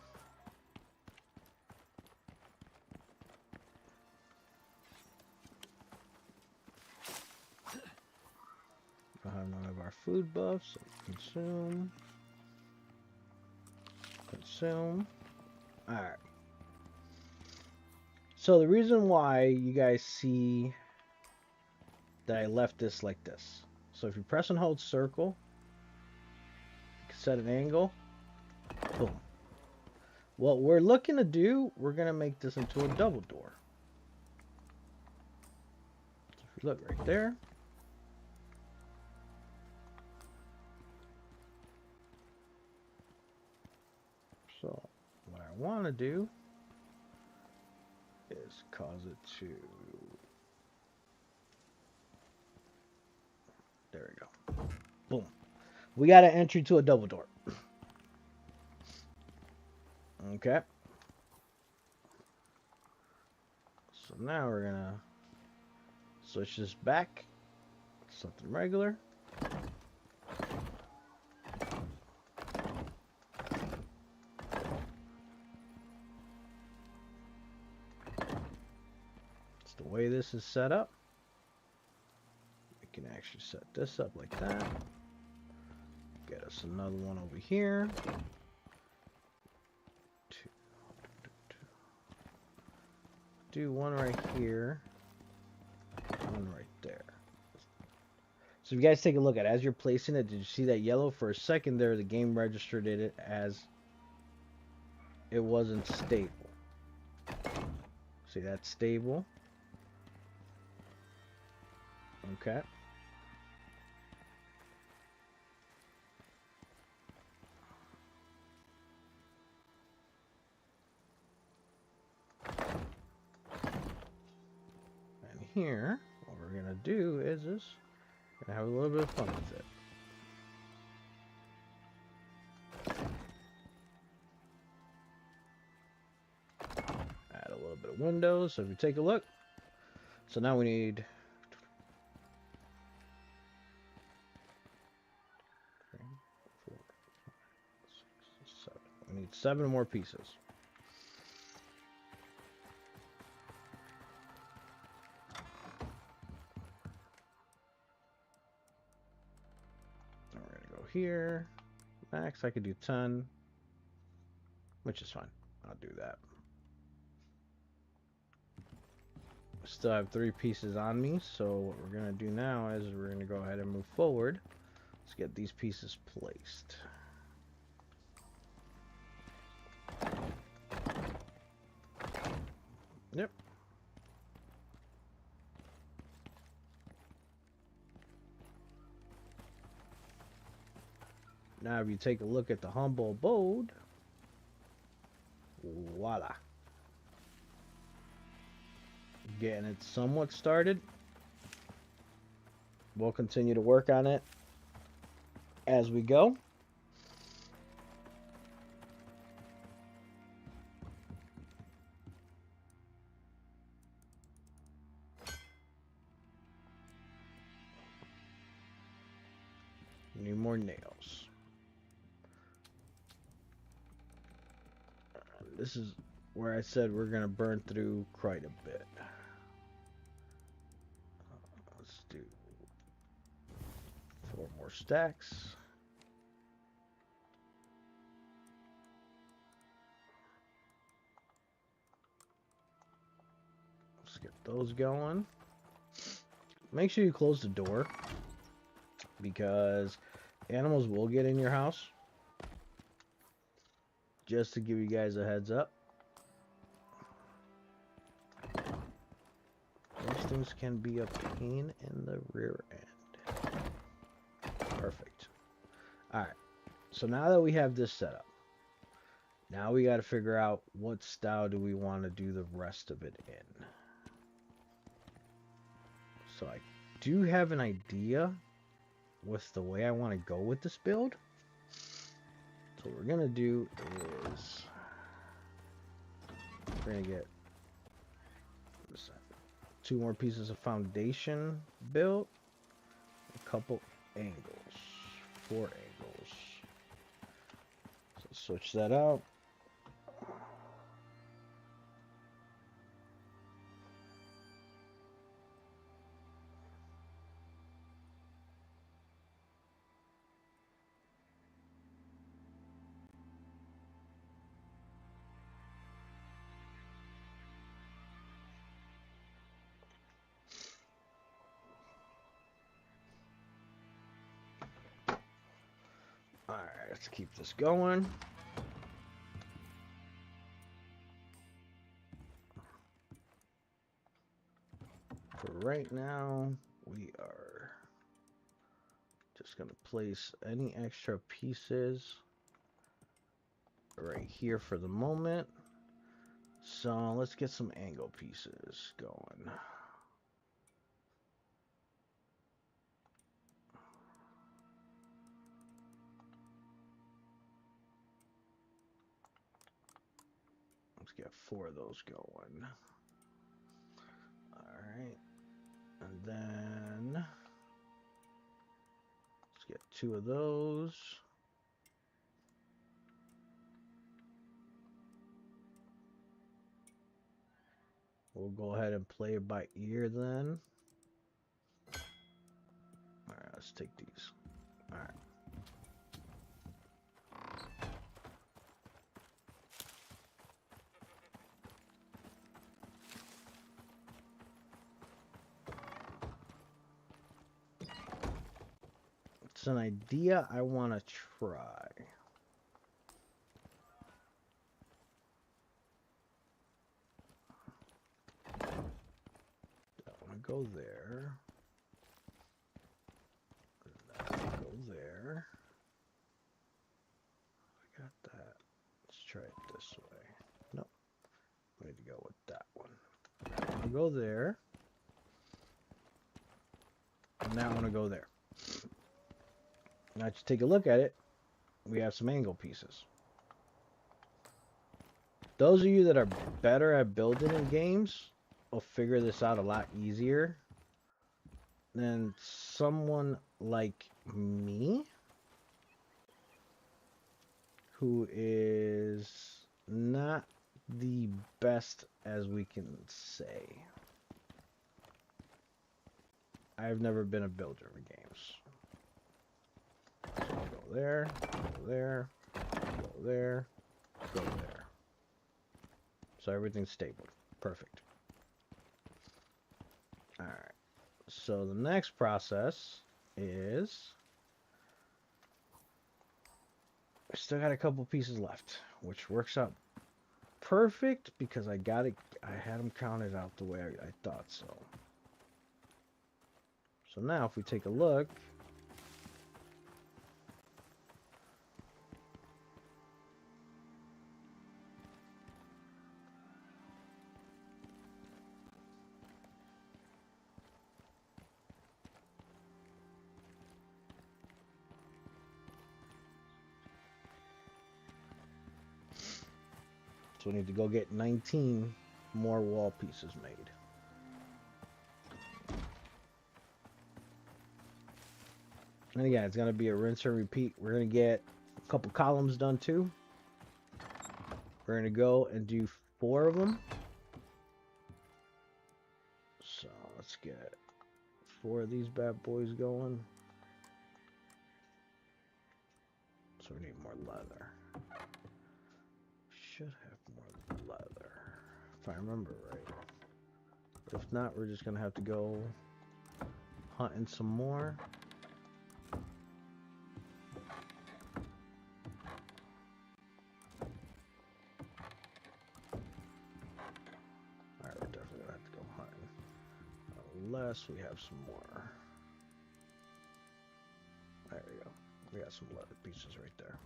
we'll have none of our food buffs. Consume. Consume. Alright. So the reason why you guys see that I left this like this. So if you press and hold circle, set an angle, boom. What we're looking to do, we're going to make this into a double door. So if you look right there. So what I want to do is cause it to, there we go. Boom. We got an entry to a double door. Okay. So now we're gonna switch this back to something regular. It's the way this is set up. We can actually set this up like that. Get us another one over here. Do one right here, one right there. So if you guys take a look at it, as you're placing it, did you see that yellow? For a second there, the game registered it as it wasn't stable. See, that's stable. Okay. Here, what we're gonna do is gonna have a little bit of fun with it. Add a little bit of windows. So if you take a look, so now we need 3, 4, 5, 6, 7. We need 7 more pieces. Here, max I could do 10, which is fine. I'll do that. Still have 3 pieces on me, so what we're gonna do now is we're gonna go ahead and move forward. Let's get these pieces placed. Yep. Now, if you take a look at the humble abode, voila. Getting it somewhat started. We'll continue to work on it as we go. Need more nails. This is where I said we're going to burn through quite a bit. Let's do 4 more stacks. Let's get those going. Make sure you close the door, because animals will get in your house. Just to give you guys a heads up. Those things can be a pain in the rear end. Perfect. Alright. So now that we have this set up, now we got to figure out what style do we want to do the rest of it in. So I do have an idea with the way I want to go with this build. So what we're going to do is we're going to get 2 more pieces of foundation built. A couple angles. 4 angles. So switch that out. Alright, let's keep this going. For right now, we are just going to place any extra pieces right here for the moment. So let's get some angle pieces going. Let's get 4 of those going. Alright. And then let's get 2 of those. We'll go ahead and play it by ear then. Alright, let's take these. Alright. It's an idea I want to try. I want to go there. Go there. I got that. Let's try it this way. Nope. I need to go with that one. I'll go there. And now I want to go there. Now just take a look at it. We have some angle pieces. Those of you that are better at building in games will figure this out a lot easier than someone like me, who is not the best as we can say. I've never been a builder in games. So go there, go there, go there, go there. So everything's stable. Perfect. Alright. So the next process is... I still got a couple pieces left, which works out perfect because I had them counted out the way I thought so. So now if we take a look... So we need to go get 19 more wall pieces made. And again, it's going to be a rinse and repeat. We're going to get a couple columns done too. We're going to go and do 4 of them. So let's get 4 of these bad boys going. So we need more leather. Should have more leather, if I remember right. But if not, we're just gonna have to go hunting some more. Alright, we're definitely gonna have to go hunting. Unless we have some more. There we go. We got some leather pieces right there.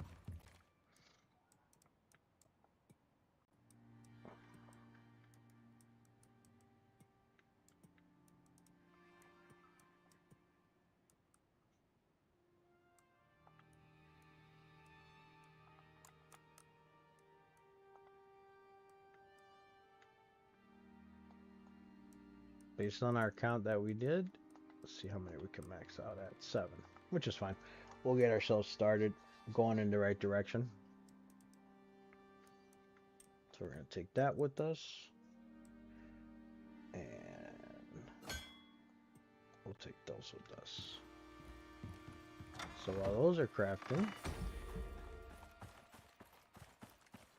based on our count that we did, let's see how many we can max out at. 7, which is fine. We'll get ourselves started going in the right direction. So we're going to take that with us. And we'll take those with us. So while those are crafting,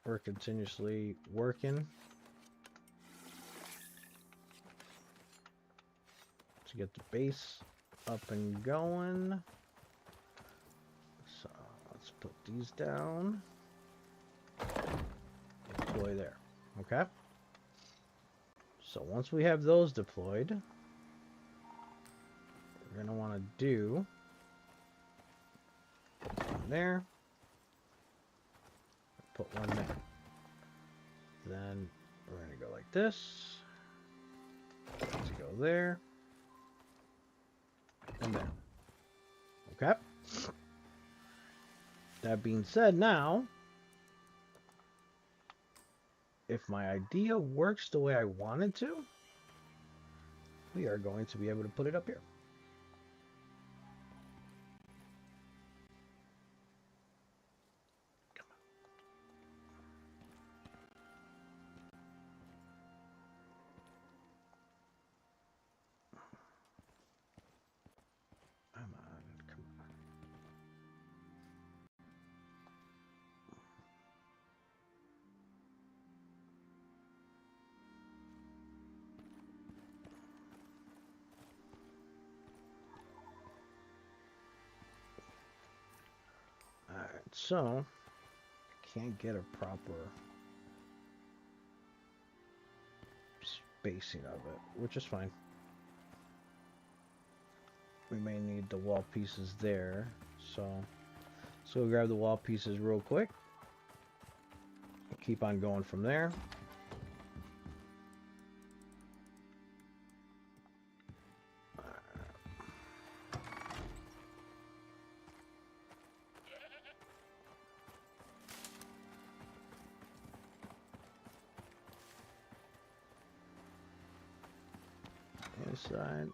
we're continuously working to get the base up and going. So let's put these down. Deploy there. Okay. So once we have those deployed, we're going to want to do one there. Put one there. Then we're going to go like this. Let's go there. And there. Okay. That being said, now, if my idea works the way I want it to, we are going to be able to put it up here. So, can't get a proper spacing of it, which is fine. We may need the wall pieces there, so we'll grab the wall pieces real quick. Keep on going from there. Inside.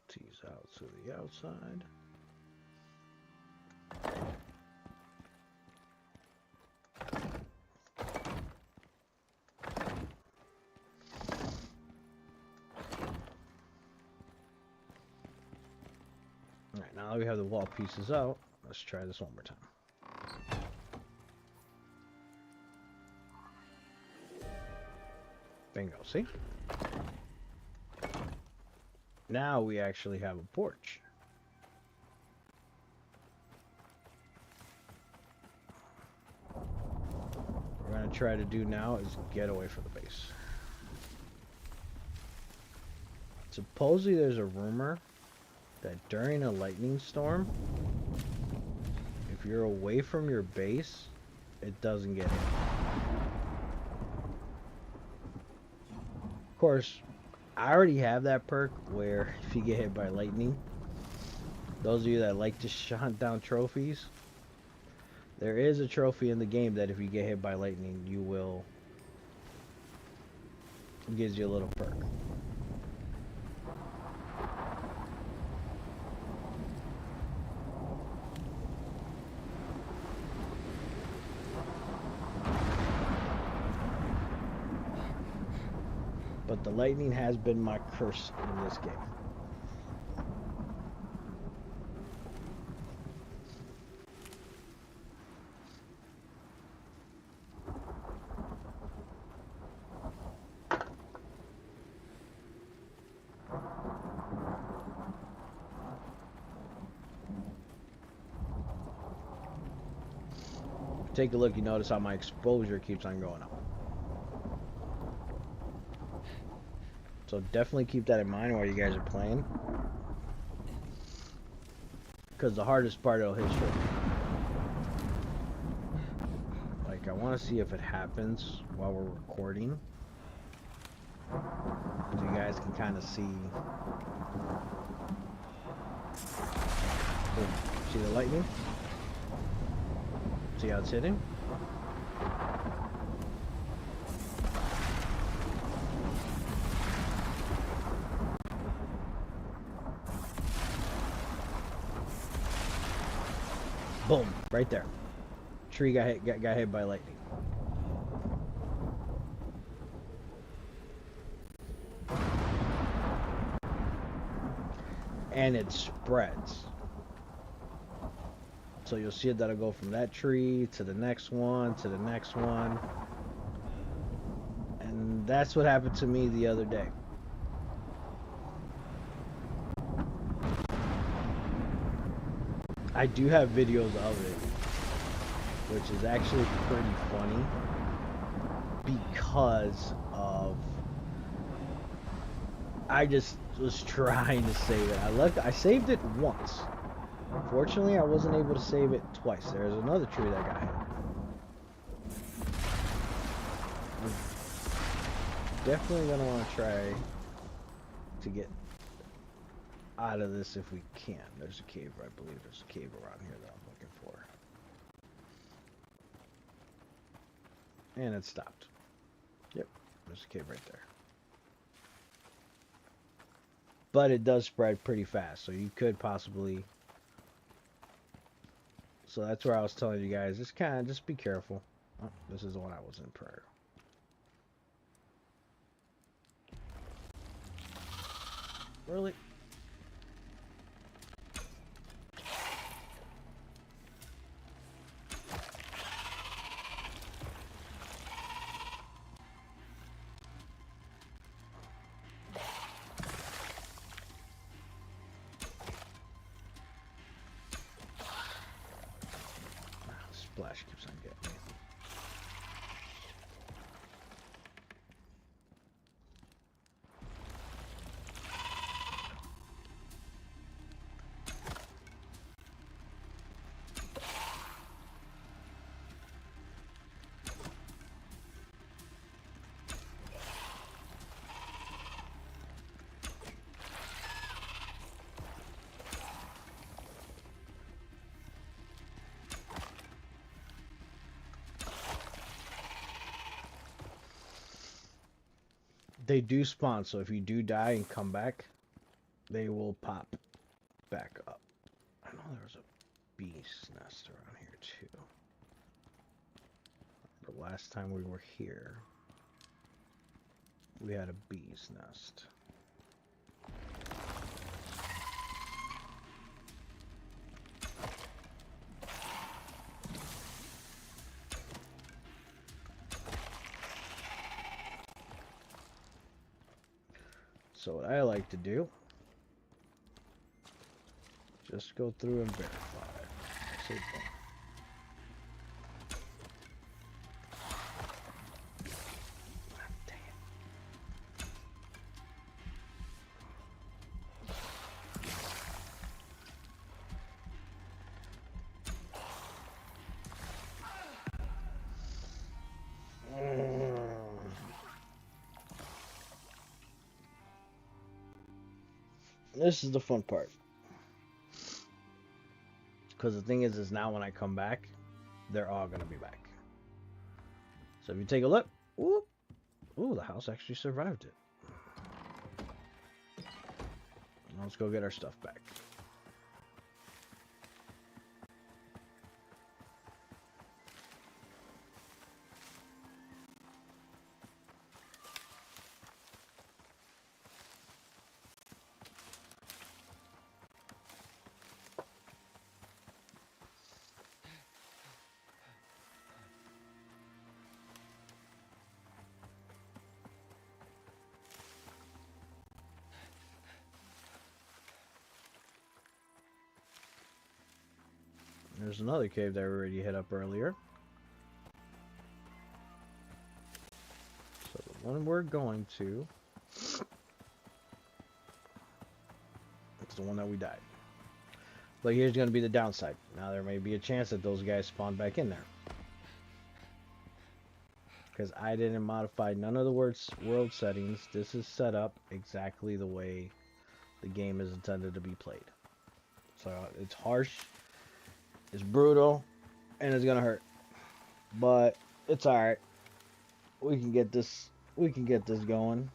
Tease out to the outside. Alright, now that we have the wall pieces out, let's try this one more time. Bingo, see? Now we actually have a porch. What we're going to try to do now is get away from the base. Supposedly there's a rumor that during a lightning storm, if you're away from your base, it doesn't get hit. Of course, I already have that perk where if you get hit by lightning, those of you that like to hunt down trophies, there is a trophy in the game that if you get hit by lightning, you will, it gives you a little perk. But the lightning has been my curse in this game. Take a look, you notice how my exposure keeps on going up. So definitely keep that in mind while you guys are playing. Because the hardest part will hit you. Like, I want to see if it happens while we're recording. So you guys can kind of see. Boom. See the lightning? See how it's hitting? Boom, right there. Tree got hit by lightning. And it spreads. So you'll see it that'll go from that tree to the next one to the next one. And that's what happened to me the other day. I do have videos of it, which is actually pretty funny because of I just was trying to save it. I saved it once. Unfortunately, I wasn't able to save it twice. There's another tree that got hit. I'm definitely gonna want to try to get out of this if we can. There's a cave, I believe there's a cave around here that I'm looking for. And it stopped. Yep, there's a cave right there. But it does spread pretty fast, so you could possibly... So that's where I was telling you guys, just be careful. Oh, this is the one I was in prior. Really? Splash keeps on getting me. They do spawn, so if you do die and come back, they will pop back up. I know there was a bee's nest around here too. The last time we were here, we had a bee's nest. So what I like to do, just go through and verify. Say boom. Dang it. This is the fun part. Because the thing is now when I come back, they're all going to be back. So if you take a look, ooh, the house actually survived it. Let's go get our stuff back. There's another cave that we already hit up earlier. So the one we're going to, it's the one that we died. But here's going to be the downside. Now there may be a chance that those guys spawn back in there. Because I didn't modify none of the world settings. This is set up exactly the way the game is intended to be played. So it's harsh, it's brutal, and it's gonna hurt. But it's alright. We can get this. We can get this going.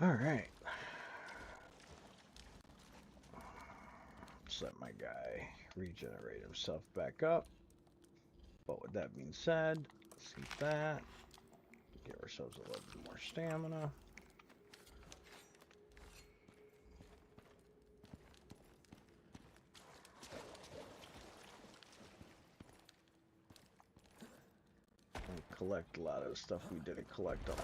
All right. Let's let my guy regenerate himself back up. But with that being said, let's keep that. Give ourselves a little bit more stamina. And collect a lot of the stuff we didn't collect on.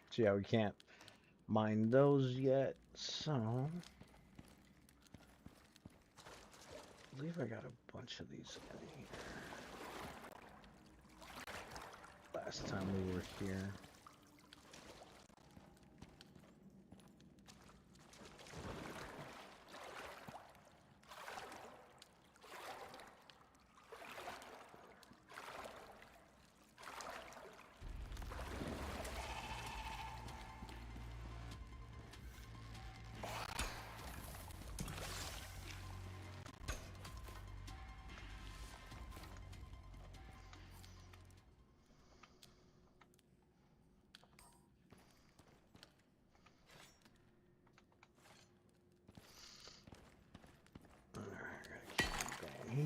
So yeah, we can't mine those yet. So I believe I got a bunch of these in here. Last time we were here. Here.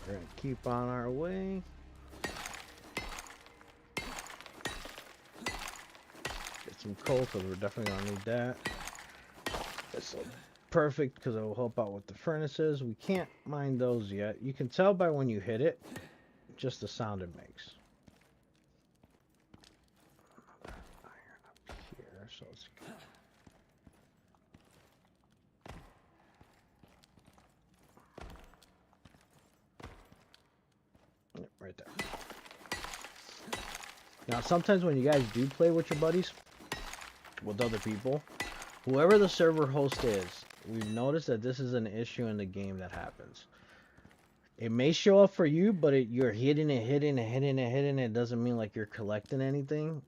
We're gonna keep on our way. Get some coal because we're definitely gonna need that. This will perfect because it will help out with the furnaces. We can't mine those yet. You can tell by when you hit it, just the sound it makes. so let's go. Yep, right there. Now, sometimes when you guys do play with your buddies, with other people, whoever the server host is, we've noticed that this is an issue in the game that happens. It may show up for you, but you're hitting it. It doesn't mean like you're collecting anything.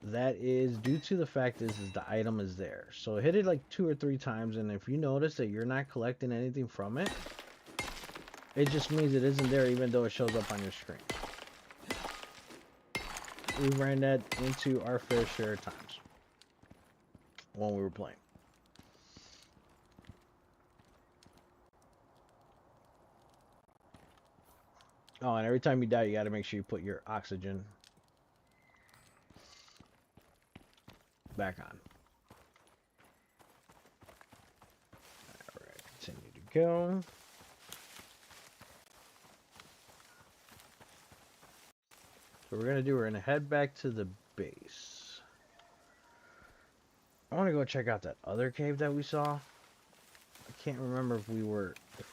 That is due to the fact is the item is there. So hit it like 2 or 3 times, and if you notice that you're not collecting anything from it, it just means it isn't there even though it shows up on your screen. We ran that into our fair share of times when we were playing. Oh, and every time you die, you got to make sure you put your oxygen back on. Alright, continue to go. So we're going to head back to the base. I want to go check out that other cave that we saw. I can't remember if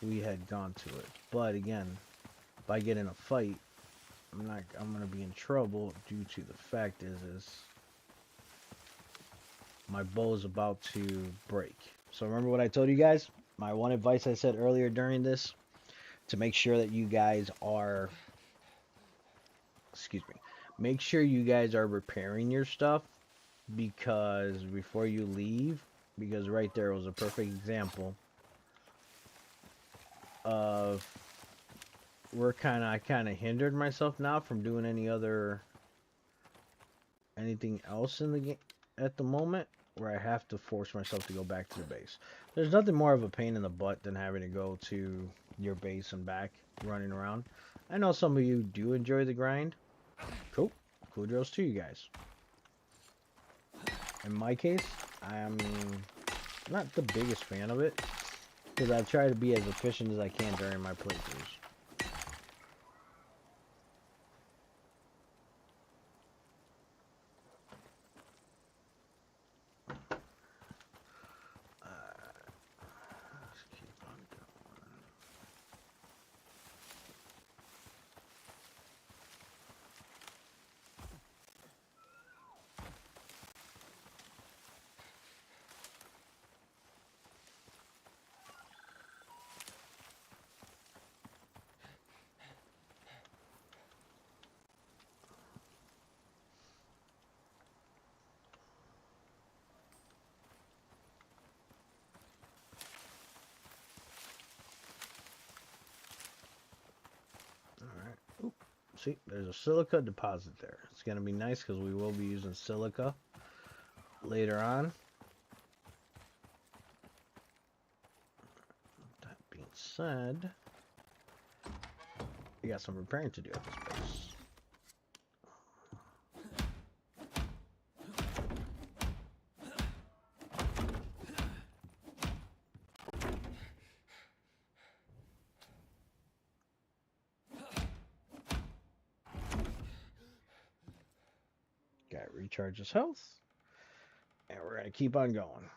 we had gone to it. But again, if I get in a fight, I'm going to be in trouble due to the fact is my bow is about to break. So remember what I told you guys? My one advice I said earlier during this, to make sure that you guys are, make sure you guys are repairing your stuff, because before you leave, because right there was a perfect example of I kind of hindered myself now from doing anything else in the game at the moment, where I have to force myself to go back to the base. There's nothing more of a pain in the butt than having to go to your base and back, running around. I know some of you do enjoy the grind. Cool. Kudos to you guys. In my case, I'm not the biggest fan of it, because I try to be as efficient as I can during my playthroughs. See, there's a silica deposit there. It's going to be nice because we will be using silica later on. That being said, we got some repairing to do at this place. Got to recharge his health. And we're going to keep on going.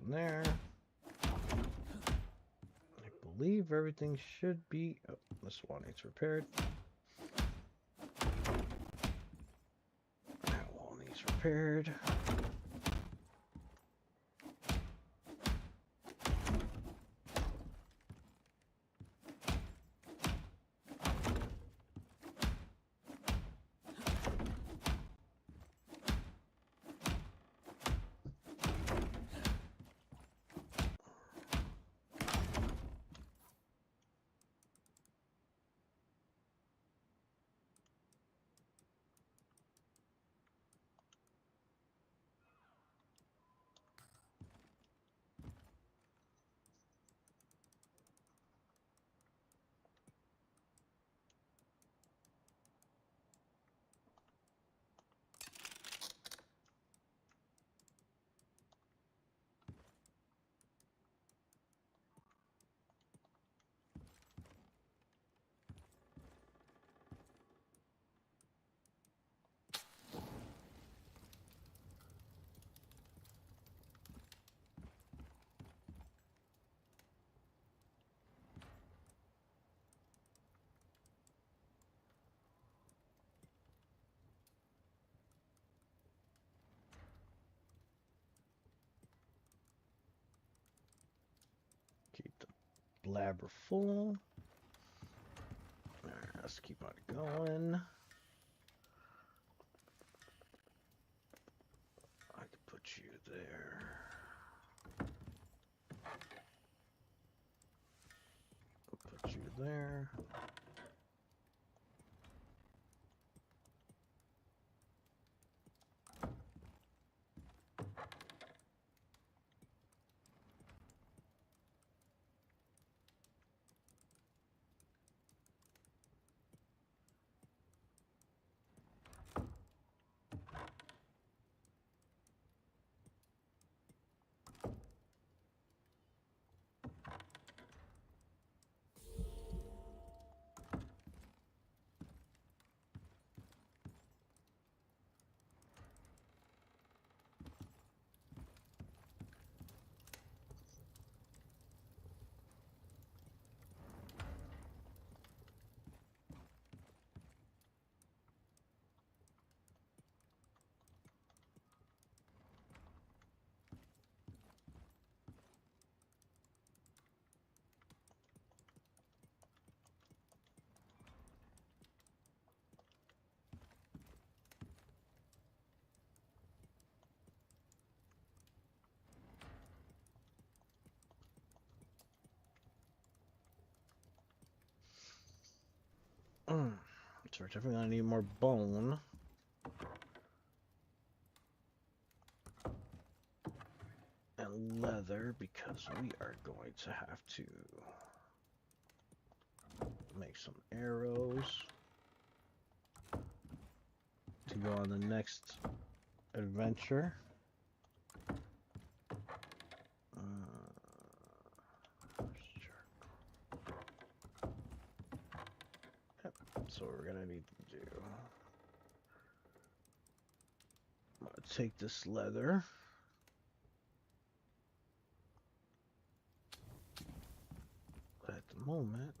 There. I believe everything should be. Oh, this one needs repaired. That wall needs repaired. blabber full. Alright, let's keep on going. I could put you there. Put you there. So we're definitely gonna need more bone. And leather, because we are going to have to make some arrows to go on the next adventure. Yep, that's what we're gonna need to do. I'm gonna take this leather. But at the moment,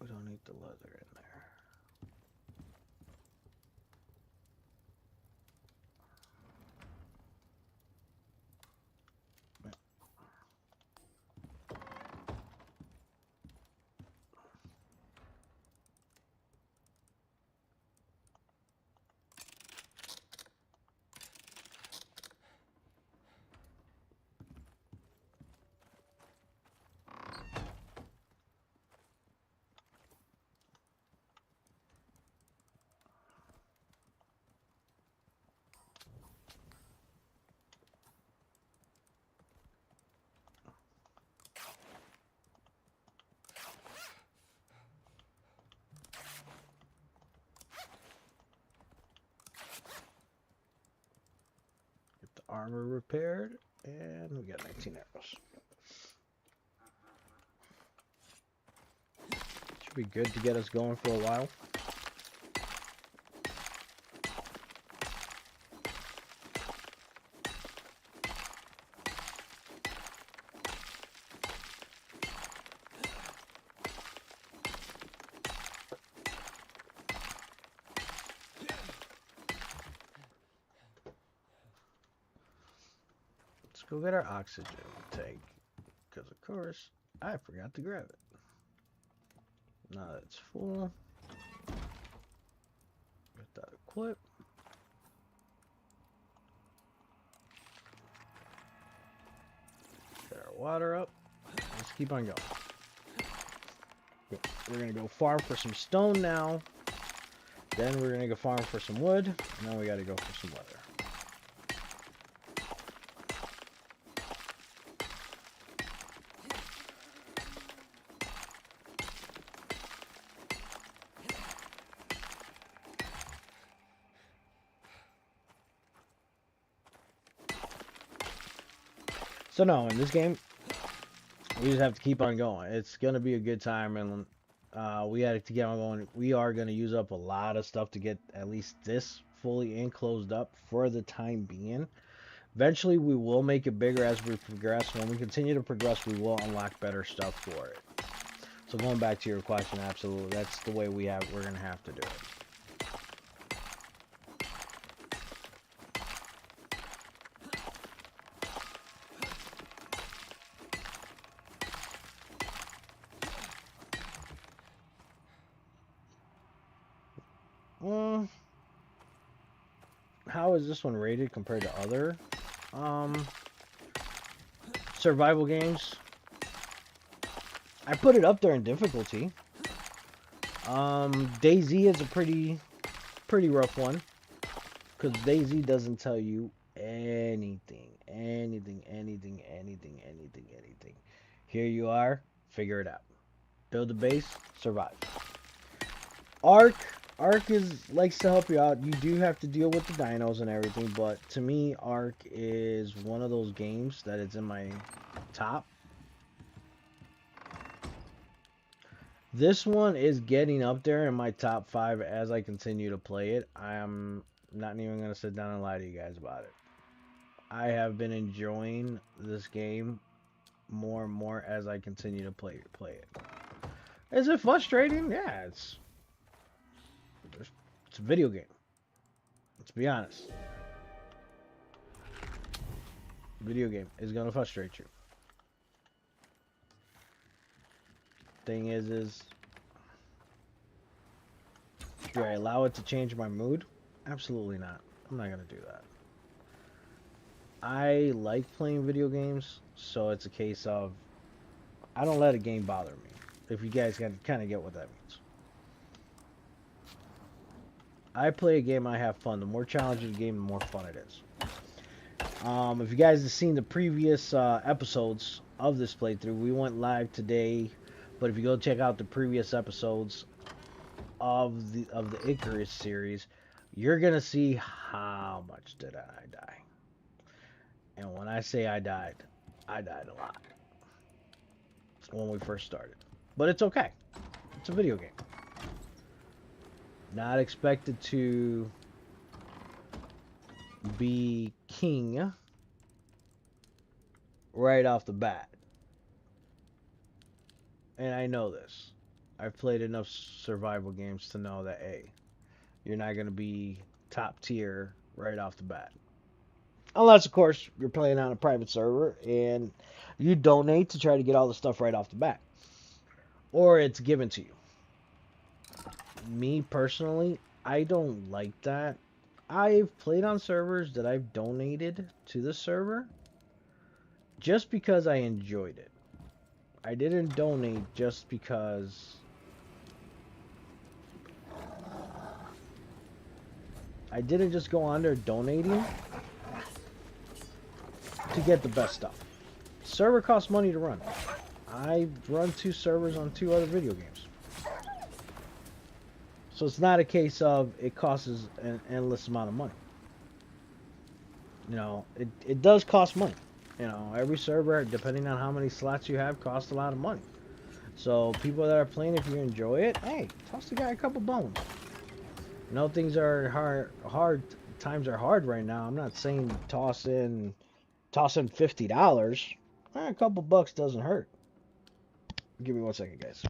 we don't need the leather in there. Armor repaired, and we got 19 arrows. Should be good to get us going for a while. Go get our oxygen tank, because of course I forgot to grab it. Now that it's full, get that equipped. Get our water up. Let's keep on going. We're gonna go farm for some stone now. Then we're gonna go farm for some wood, and then we gotta go for some leather. So no, in this game, we just have to keep on going. It's gonna be a good time, and we had to get on going. We are gonna use up a lot of stuff to get at least this fully enclosed up for the time being. Eventually, we will make it bigger as we progress. When we continue to progress, we will unlock better stuff for it. So going back to your question, absolutely, that's the way we're gonna have to do it. how is this one rated compared to other survival games? I put it up there in difficulty. DayZ is a pretty rough one, because DayZ doesn't tell you anything. Here you are, figure it out. Build a base, survive. Ark likes to help you out. You do have to deal with the dinos and everything, but to me, Ark is one of those games that is in my top. This one is getting up there in my top 5 as I continue to play it. I am not even going to sit down and lie to you guys about it. I have been enjoying this game more and more as I continue to play it. Is it frustrating? Yeah, it's a video game. Let's be honest. Video game is going to frustrate you. Thing is do I allow it to change my mood? Absolutely not. I'm not gonna do that. I like playing video games, so it's a case of I don't let a game bother me. If you guys can kind of get what that means. I play a game, I have fun. The more challenging the game, the more fun it is. If you guys have seen the previous episodes of this playthrough, we went live today. But if you go check out the previous episodes of the Icarus series, you're gonna see how much did I die. And when I say I died a lot when we first started. But it's okay. It's a video game. Not expected to be king right off the bat. And I know this. I've played enough survival games to know that, hey, you're not going to be top tier right off the bat. Unless, of course, you're playing on a private server and you donate to try to get all the stuff right off the bat. Or it's given to you. Me, personally, I don't like that. I've played on servers that I've donated to the server just because I enjoyed it. I didn't donate just because I didn't just go on there donating to get the best stuff. Server costs money to run. I run 2 servers on 2 other video games. So it's not a case of it costs an endless amount of money. You know, it does cost money. You know, every server, depending on how many slots you have, costs a lot of money. So people that are playing, if you enjoy it, hey, toss the guy a couple bones. You know, things are hard. Times are hard right now. I'm not saying toss in $50. A couple bucks doesn't hurt. Give me 1 second, guys.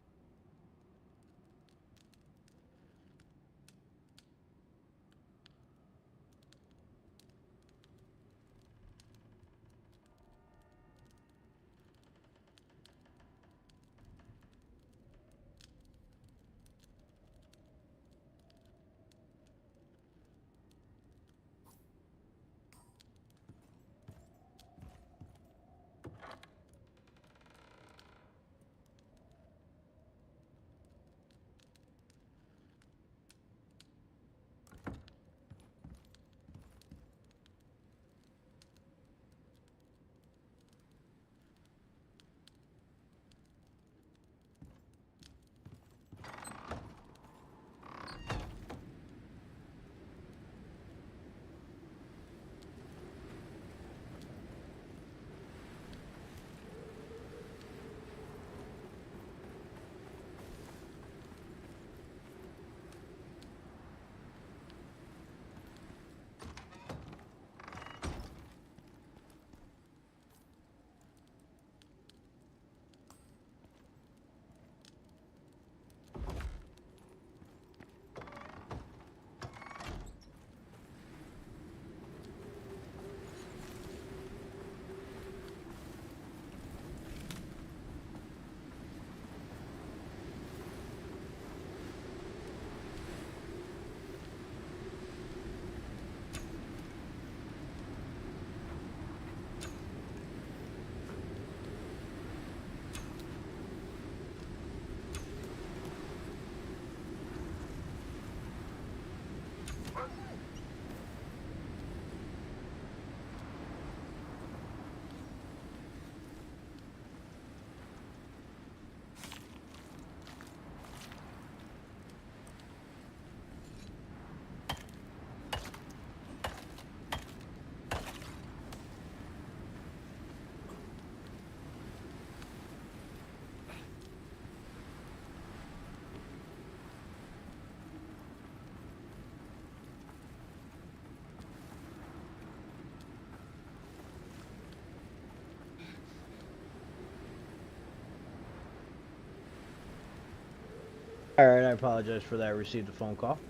All right, I apologize for that. I received a phone call.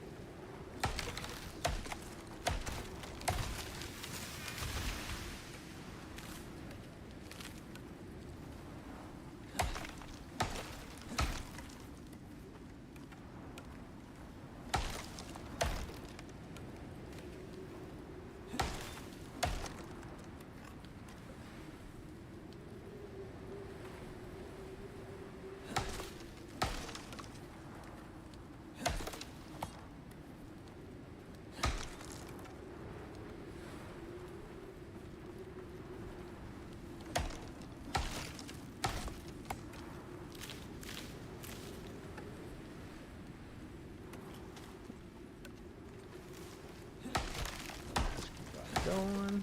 Going.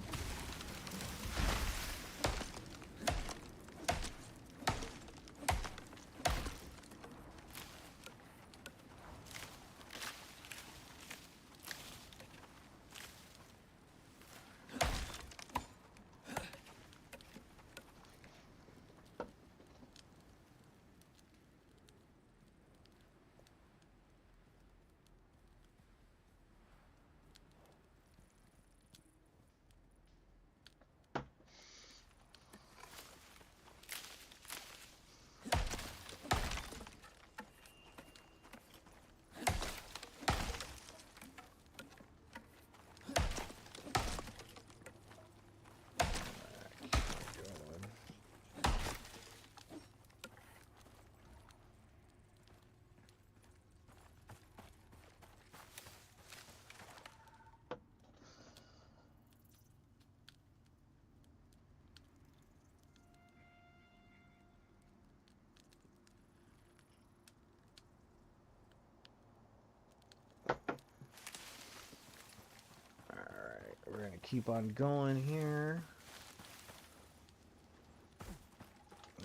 Alright, we're gonna keep on going here.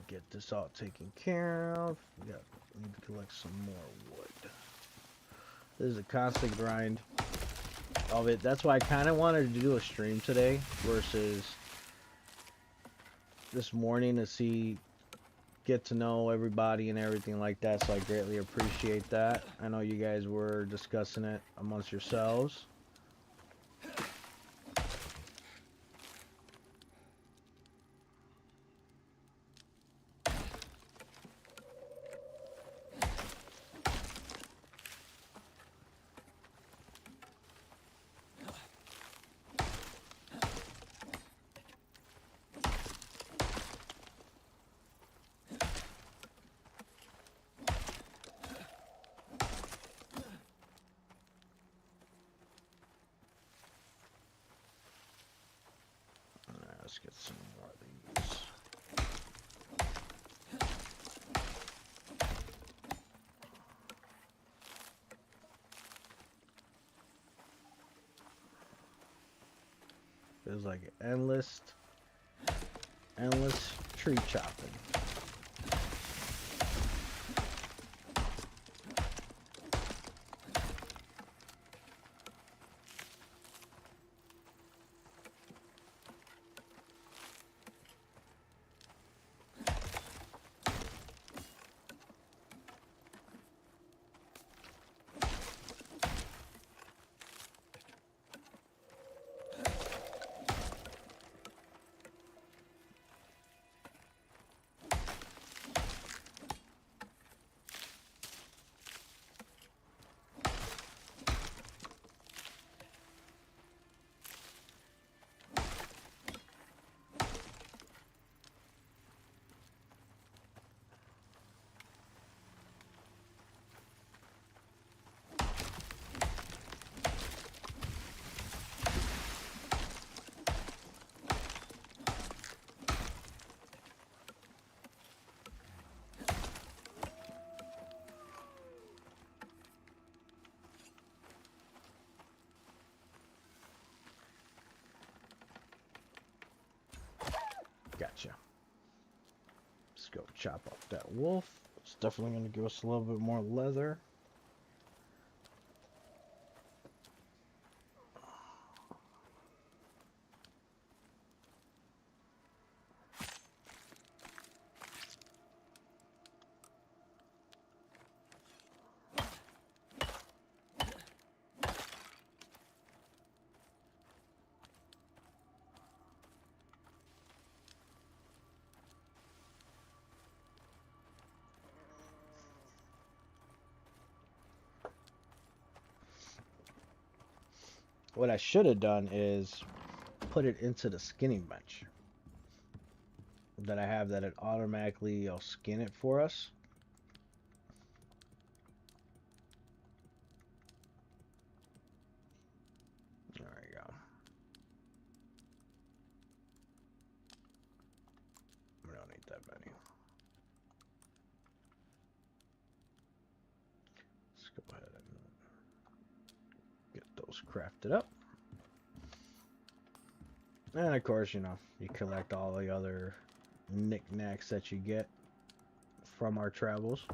Get this all taken care of. We need to collect some more wood. This is a constant grind of it. That's why I kind of wanted to do a stream today versus this morning to get to know everybody and everything like that. So I greatly appreciate that. I know you guys were discussing it amongst yourselves. Let's get some more of these. There's like endless tree chopping. Gotcha. Let's go chop off that wolf. It's definitely going to give us a little bit more leather. What I should have done is put it into the skinning bench that I have, that it automatically will skin it for us. There we go. We don't need that many. Let's go ahead and get those crafted up. And of course, you know, you collect all the other knickknacks that you get from our travels.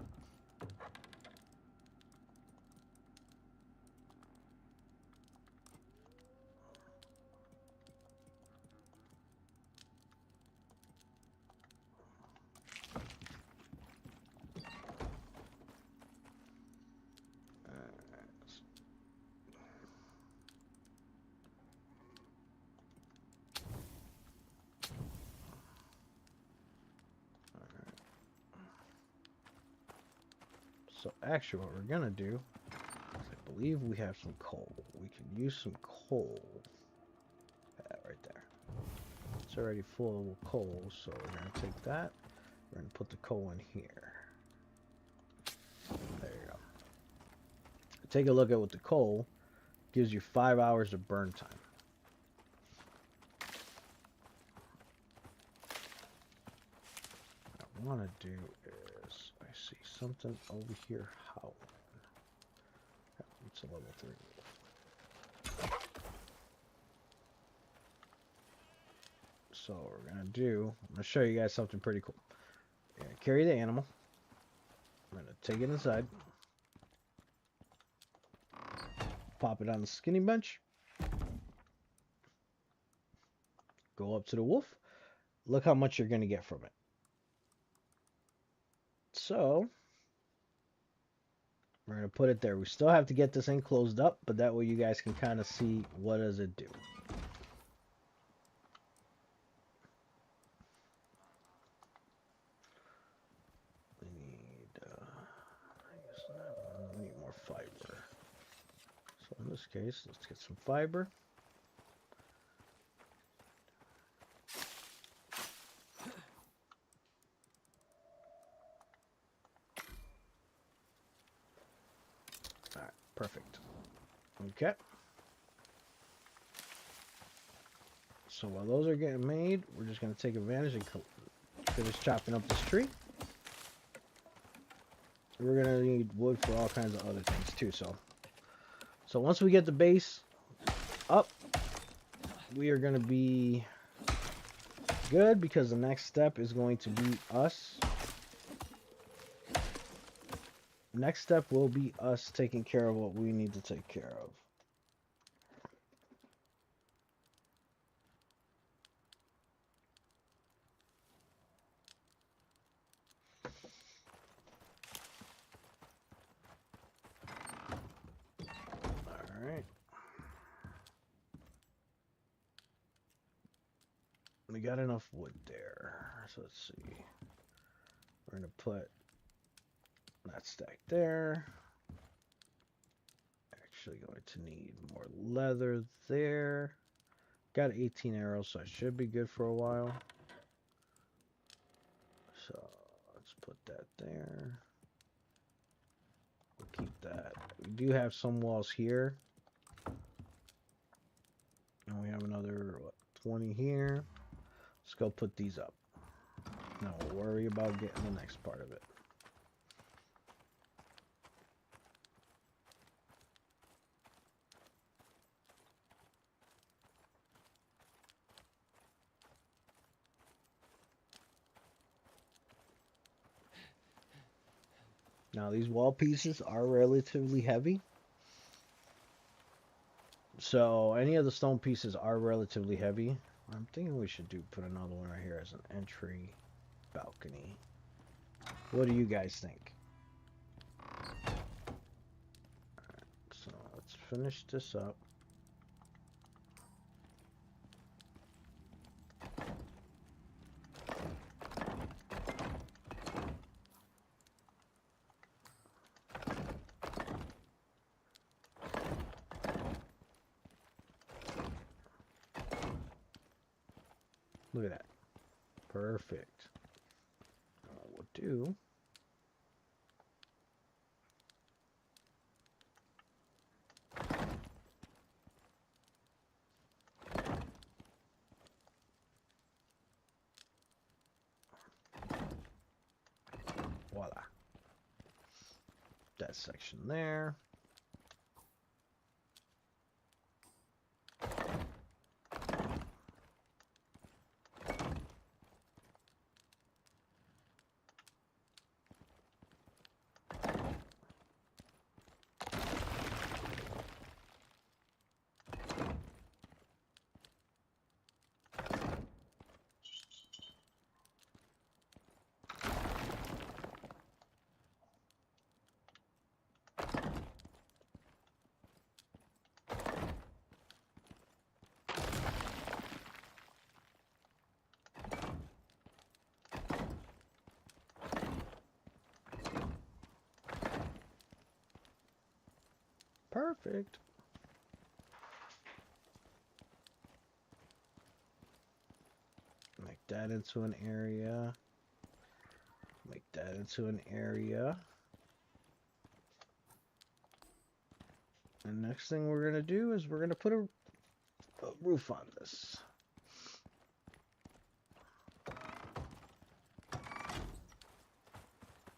So actually what we're gonna do, I believe we have some coal. We can use some coal. Right there. It's already full of coal, so we're gonna take that. We're gonna put the coal in here. There you go. Take a look at what the coal gives you. 5 hours of burn time. What I want to do is, I see something over here howling. It's a level 3. So what we're gonna do, I'm gonna show you guys something pretty cool. You're gonna carry the animal. I'm gonna take it inside. Pop it on the skinning bench. Go up to the wolf. Look how much you're gonna get from it. So we're gonna put it there. We still have to get this thing closed up, but that way you guys can kind of see what does it do. We need more fiber. So in this case, let's get some fiber. Alright, perfect. Okay. So while those are getting made, we're just going to take advantage and finish chopping up this tree. We're going to need wood for all kinds of other things too. So once we get the base up, we are going to be good, because the next step is going to be us. Next step will be us taking care of what we need to take care of. Alright. We got enough wood there. So let's see. We're going to put that stack there. Actually going to need more leather there. Got 18 arrows, so I should be good for a while. So let's put that there. We'll keep that. We do have some walls here. And we have another, what, 20 here. Let's go put these up. Now we'll worry about getting the next part of it. Now these wall pieces are relatively heavy. So any of the stone pieces are relatively heavy. I'm thinking we should put another one right here as an entry balcony. What do you guys think? Alright, so let's finish this up. Look at that. Perfect. We'll do. Voila. That section there. Perfect. Make that into an area. Make that into an area. And next thing we're going to do is we're going to put a roof on this.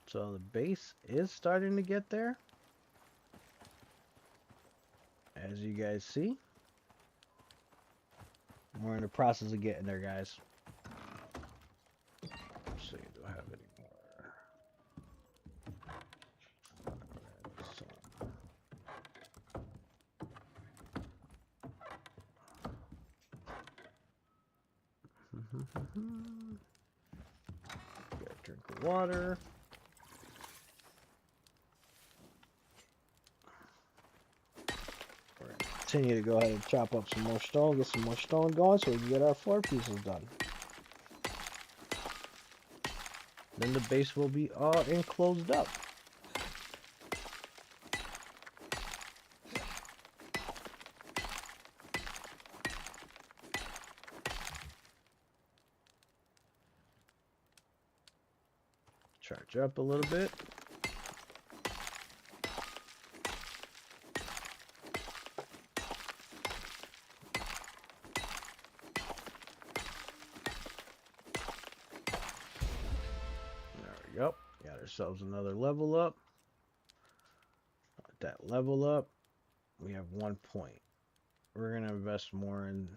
So the base is starting to get there. As you guys see, we're in the process of getting there, guys. Let's see, do I have any more? Get a drink of water. Continue to go ahead and chop up some more stone, get some more stone going so we can get our floor pieces done. Then the base will be all enclosed up. Charge up a little bit. Yep, got ourselves another level up. At that level up, we have 1 point. We're going to invest more in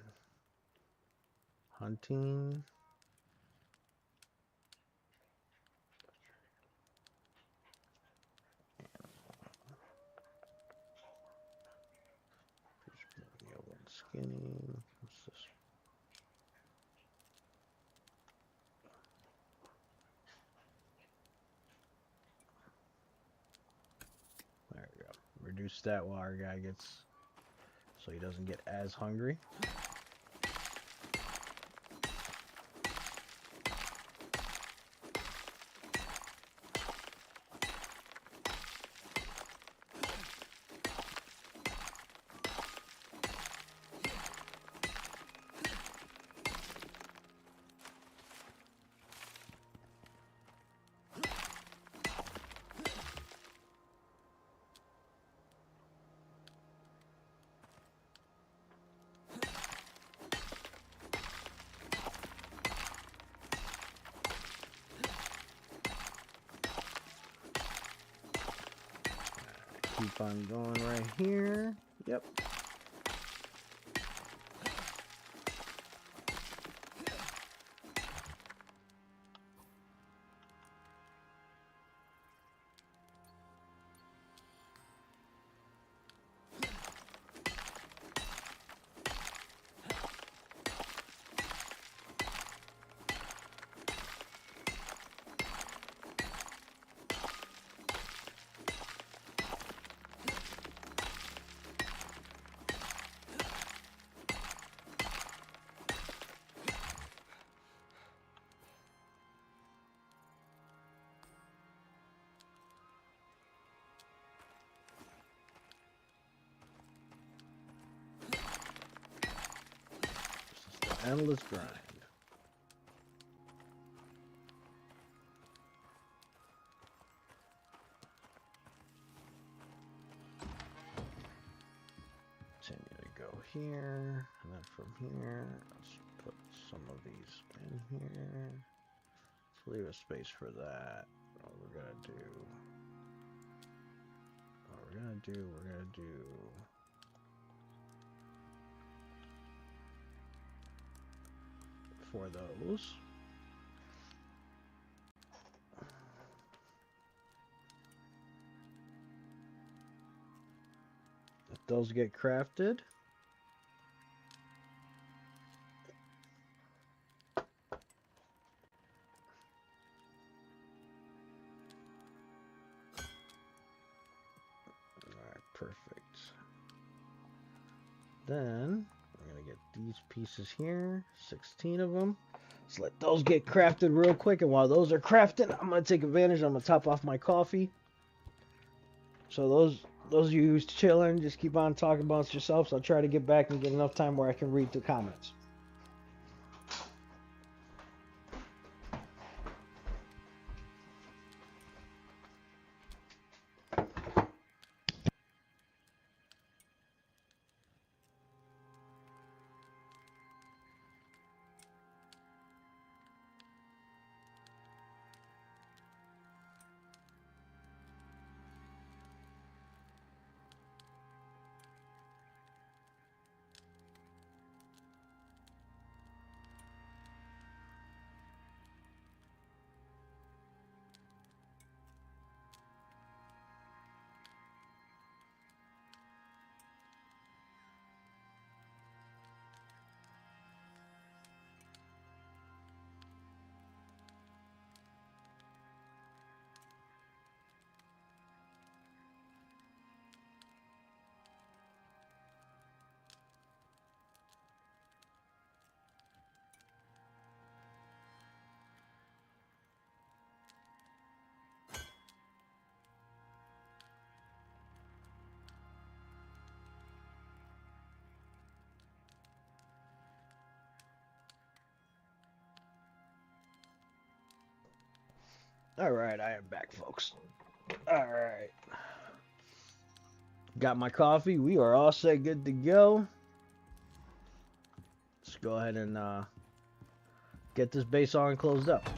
hunting. Skinning. What's this? There we go. Reduce that while our guy gets, so he doesn't get as hungry. Keep on going right here. Yep. Endless grind. here, and then from here, let's put some of these in here. Let's leave a space for that. What we're gonna do. We're gonna do 4 of those. Let those get crafted. Perfect. Then we're gonna get these pieces here, 16 of them. Let's let those get crafted real quick, and while those are crafted, I'm gonna take advantage. I'm gonna top off my coffee. So those of you who's chilling, just keep on talking amongst yourselves. I'll try to get back and get enough time where I can read the comments. Alright, I am back, folks. Alright. Got my coffee. We are all set, good to go. Let's go ahead and get this base on and closed up.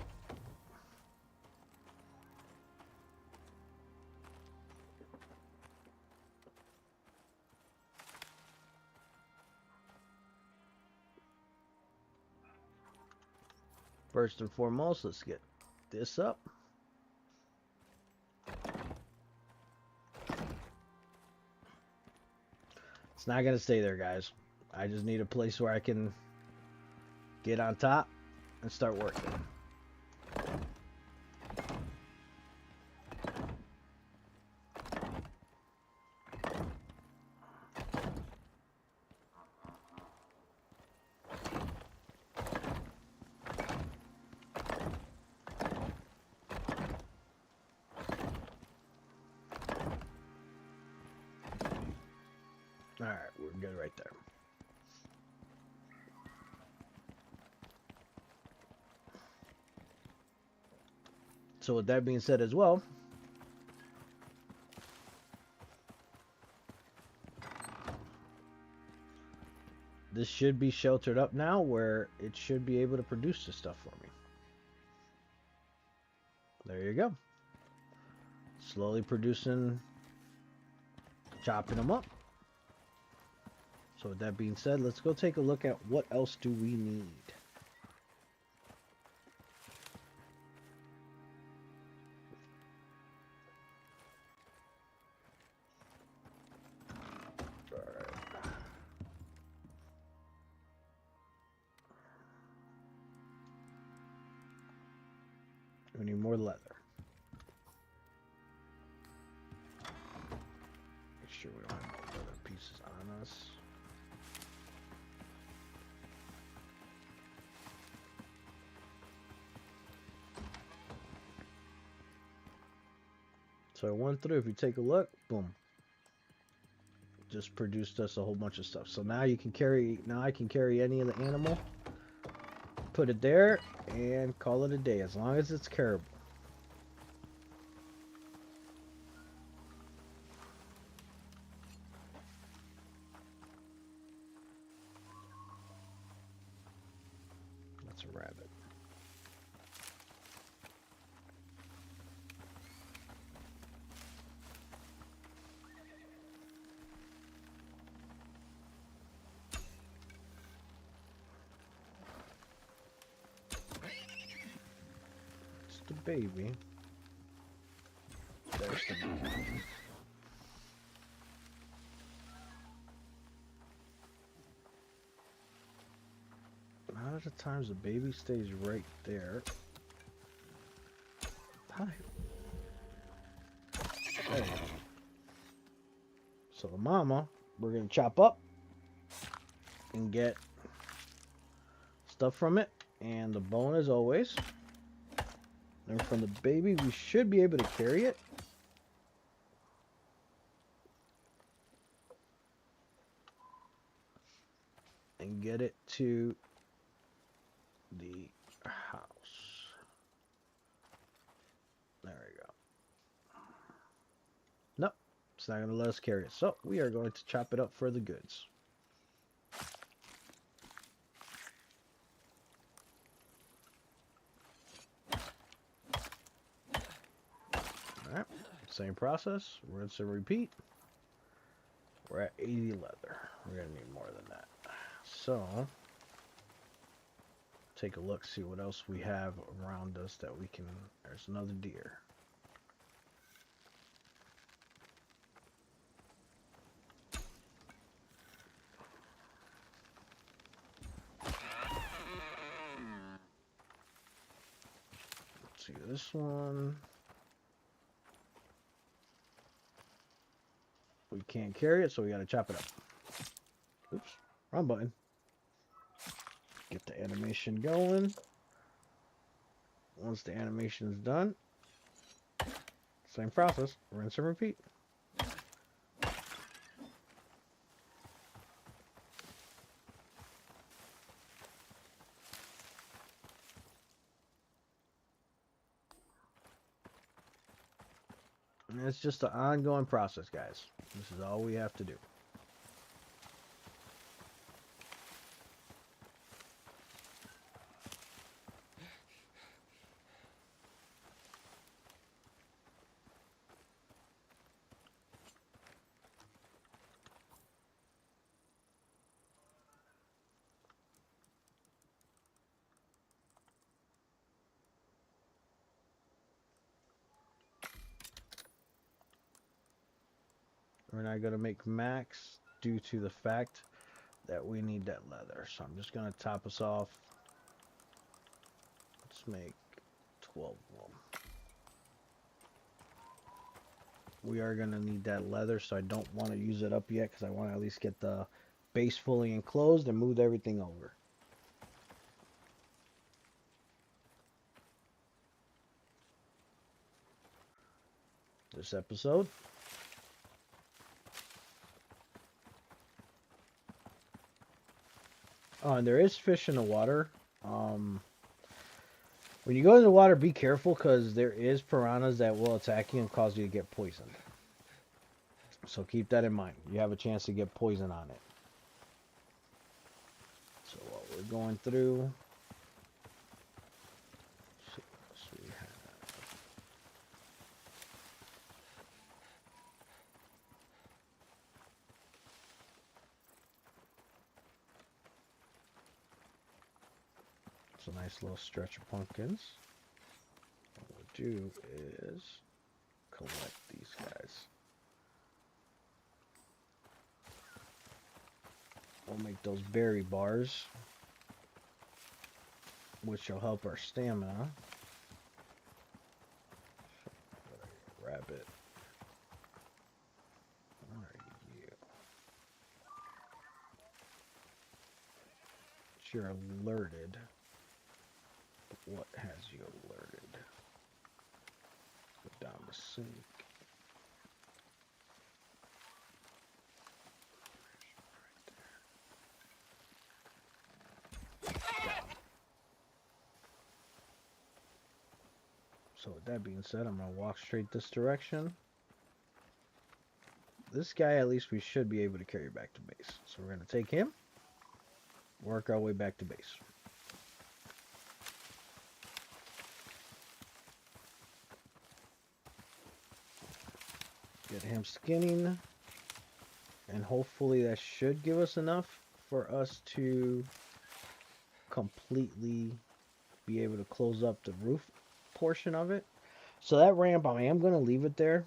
First and foremost, let's get this up. It's not going to stay there, guys. I just need a place where I can get on top and start working. Alright, we're good right there. So with that being said as well, this should be sheltered up now where it should be able to produce this stuff for me. There you go. Slowly producing, chopping them up. So with that being said, let's go take a look at what else do we need. We need more leather. Make sure we don't have no leather pieces on us. So I went through, if you take a look, boom. Just produced us a whole bunch of stuff. So now you can carry, now I can carry any of the animal, put it there, and call it a day, as long as it's carryable. the baby. There's the mama. A lot of the times the baby stays right there. Hi. There you go. So the mama, we're gonna chop up and get stuff from it, and the bone as always. And from the baby, we should be able to carry it. And get it to the house. There we go. Nope, it's not going to let us carry it. So we are going to chop it up for the goods. Alright, same process. Rinse and repeat. We're at 80 leather. We're going to need more than that. So, take a look, see what else we have around us that we can... There's another deer. Let's see this one. We can't carry it, so we gotta chop it up. Oops, wrong button. Get the animation going. Once the animation is done, same process, rinse and repeat. And it's just an ongoing process, guys. This is all we have to do. We're not going to make max due to the fact that we need that leather. So I'm just going to top us off. Let's make 12 of them. We are going to need that leather, so I don't want to use it up yet because I want to at least get the base fully enclosed and move everything over. This episode. Oh, and there is fish in the water. When you go in the water, be careful because there is piranhas that will attack you and cause you to get poisoned. So keep that in mind. You have a chance to get poison on it. So while we're going through, let's see what else we have. It's a nice little stretch of pumpkins. What we'll do is collect these guys. We'll make those berry bars, which will help our stamina. Rabbit. Where are you? You're alerted. What has you alerted? Go down the sink. So with that being said, I'm going to walk straight this direction. This guy, at least we should be able to carry back to base. So we're going to take him, work our way back to base. Get him skinning, and hopefully that should give us enough for us to completely be able to close up the roof portion of it. So that ramp, I am going to leave it there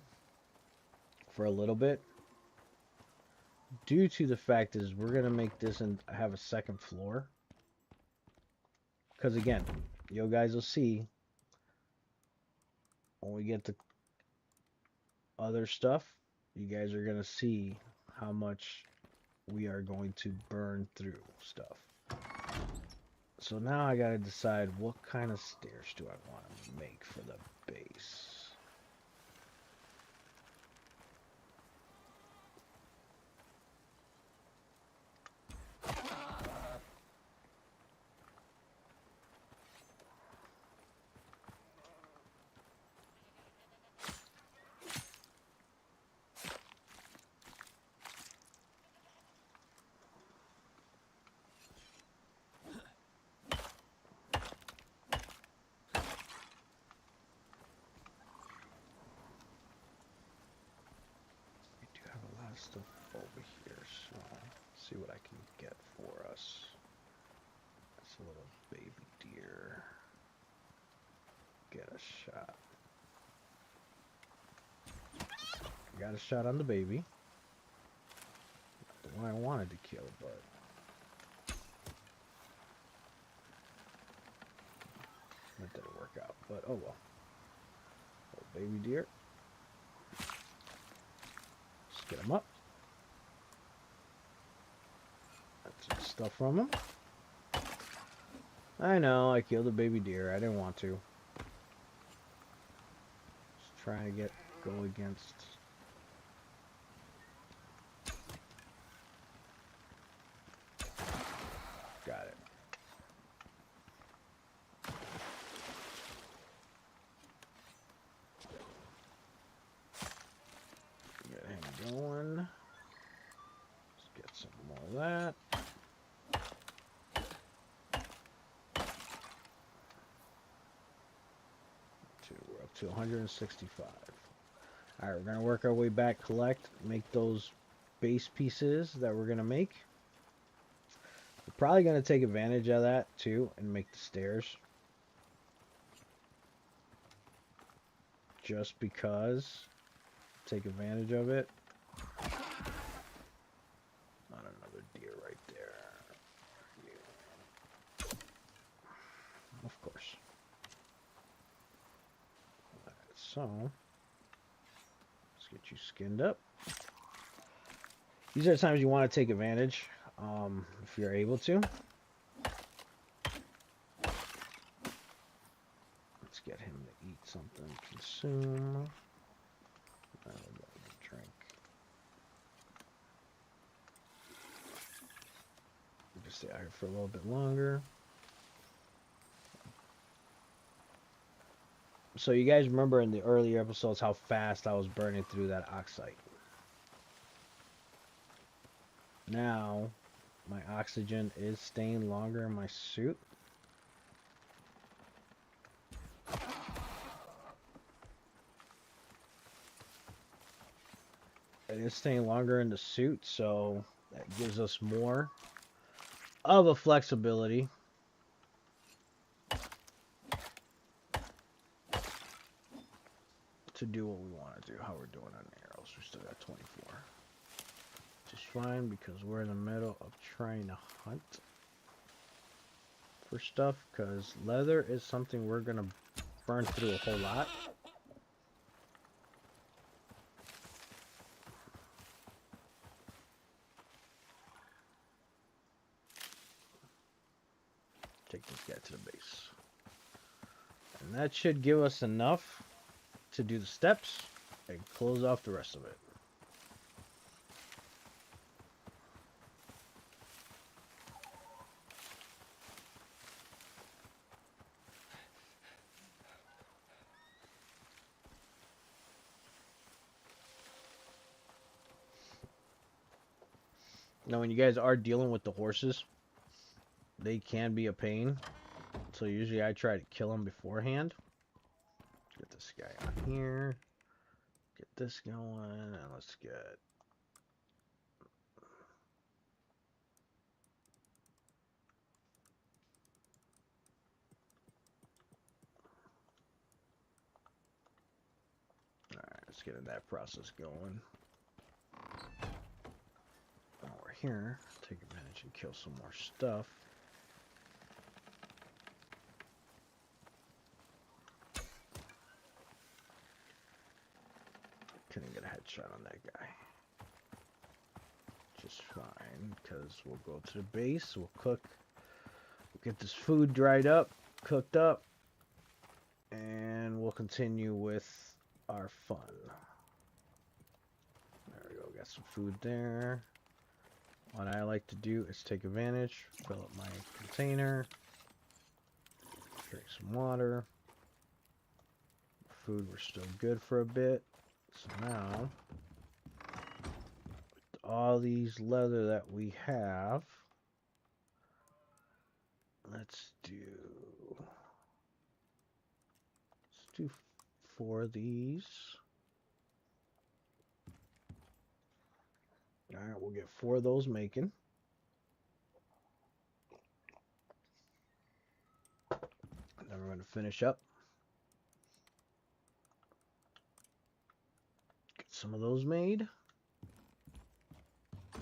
for a little bit. Due to the fact is we're going to make this and have a second floor. Because again, you guys will see when we get to other stuff, you guys are going to see how much we are going to burn through stuff. So now I got to decide what kind of stairs do I want to make for the base. Stuff over here, so let's see what I can get for us. That's a little baby deer. Get a shot. Got a shot on the baby. Not the one I wanted to kill, but that didn't work out. But oh well. Little baby deer. Get him up. That's some stuff from him. I know, I killed a baby deer. I didn't want to. Just trying to go against. Got it. Get him going. Let's get some more of that. We're up to 165. Alright, we're going to work our way back, collect, make those base pieces that we're going to make. We're probably going to take advantage of that too and make the stairs. Just because. Take advantage of it. Not another deer right there. Yeah. Of course. Alright, so let's get you skinned up. These are the times you want to take advantage, if you're able to. Let's get him to eat something, consume. Drink. Just stay out here for a little bit longer. So you guys remember in the earlier episodes how fast I was burning through that oxide. Now my oxygen is staying longer in my suit. It is staying longer in the suit, so that gives us more of a flexibility. To do what we want to do, how we're doing on arrows. We still got 24. Which is fine because we're in the middle of trying to hunt for stuff, because leather is something we're going to burn through a whole lot. Take this guy to the base. And that should give us enough to do the steps and close off the rest of it. Now when you guys are dealing with the horses, they can be a pain. So usually I try to kill them beforehand. Get this guy on here. Get this going. And let's get... Let's get that process going. While we're here, take advantage and kill some more stuff. Couldn't get a headshot on that guy. Just fine, because we'll go to the base, we'll cook, we'll get this food dried up, cooked up, and we'll continue with our fun. There we go, got some food there. What I like to do is take advantage, fill up my container, drink some water. Food, we're still good for a bit. So now, with all these leather that we have, let's do 4 of these. Alright, we'll get 4 of those making. And then we're going to finish up. Get some of those made.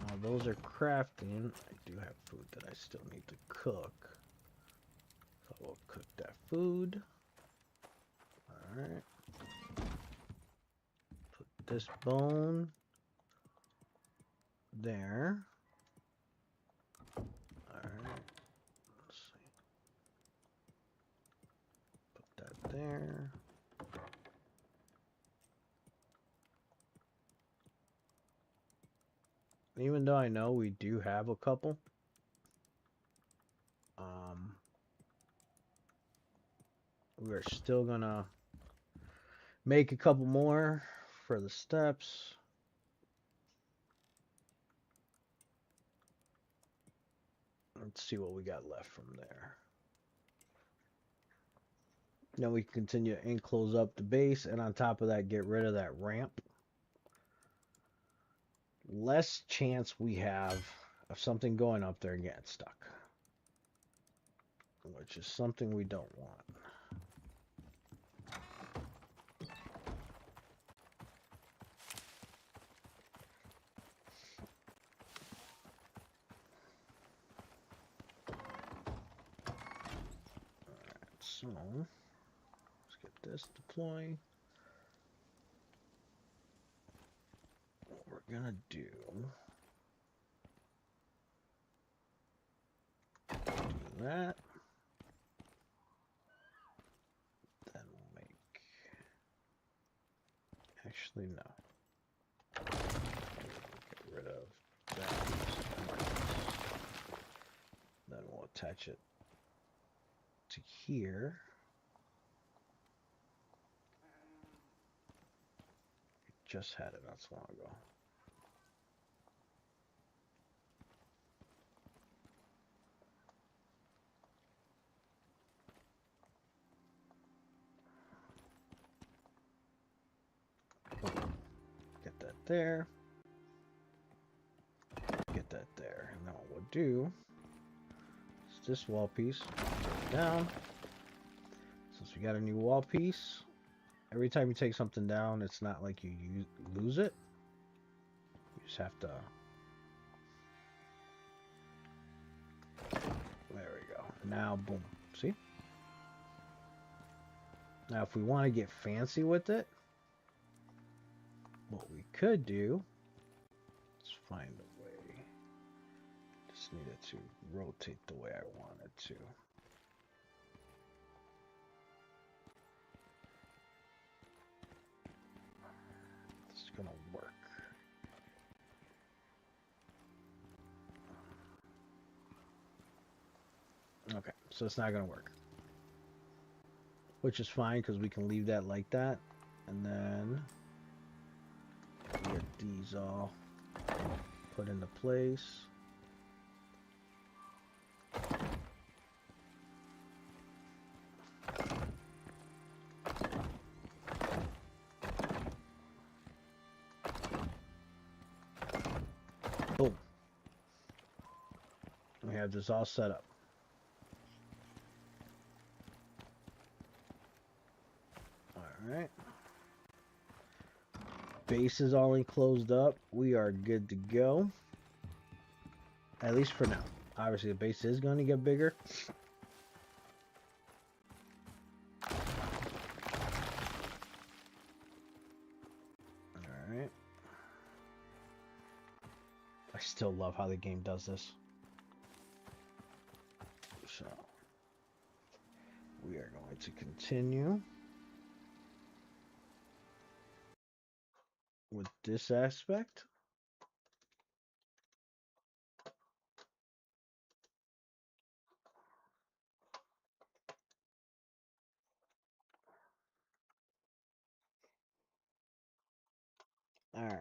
While those are crafting, I do have food that I still need to cook. So we'll cook that food. Alright. Put this bone there. Alright. Let's see. Put that there. Even though I know we do have a couple, we're still gonna make a couple more for the steps. Let's see what we got left from there. Now we can continue to close up the base, and on top of that, get rid of that ramp. Less chance we have of something going up there and getting stuck, which is something we don't want. So, let's get this deployed. What we're gonna do that. Then we'll make. Actually, no. Get rid of that. Then we'll attach it to here. Just had it not so long ago. Get that there. Get that there. And then what we'll do is this wall piece down. Since we got a new wall piece, every time you take something down, it's not like you lose it. You just have to. There we go. Now, boom. See? Now, if we want to get fancy with it, what we could do is find a way. Just needed to rotate the way I want it to. It's gonna work. Okay, so it's not gonna work. Which is fine because we can leave that like that. And then get these all put into place. Boom. We have this all set up. Alright. Base is all enclosed up. We are good to go. At least for now. Obviously, the base is going to get bigger. Alright. I still love how the game does this. So, we are going to continue with this aspect. Alright.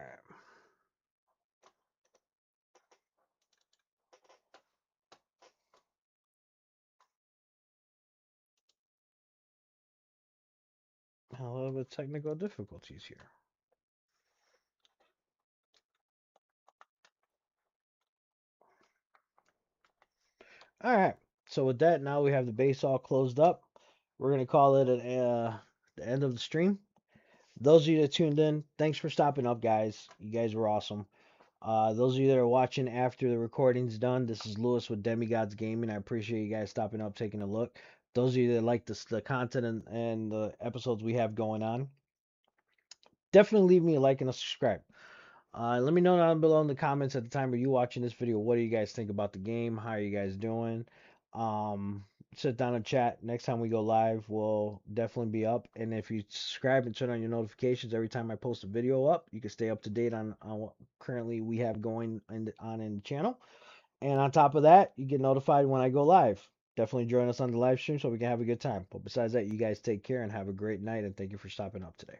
A little bit of technical difficulties here. Alright. So with that, now we have the base all closed up. We're going to call it the end of the stream. Those of you that tuned in, thanks for stopping up, guys. You guys were awesome. Those of you that are watching after the recording's done, this is Lewis with Demigods Gaming. I appreciate you guys stopping up, taking a look. Those of you that like the content and the episodes we have going on, definitely leave me a like and a subscribe. Let me know down below in the comments at the time of you watching this video. What do you guys think about the game? How are you guys doing? Sit down and chat. Next time we go live, we'll definitely be up. And if you subscribe and turn on your notifications every time I post a video up, you can stay up to date on what currently we have going on in the channel. And on top of that, you get notified when I go live. Definitely join us on the live stream so we can have a good time. But besides that, you guys take care and have a great night. And thank you for stopping up today.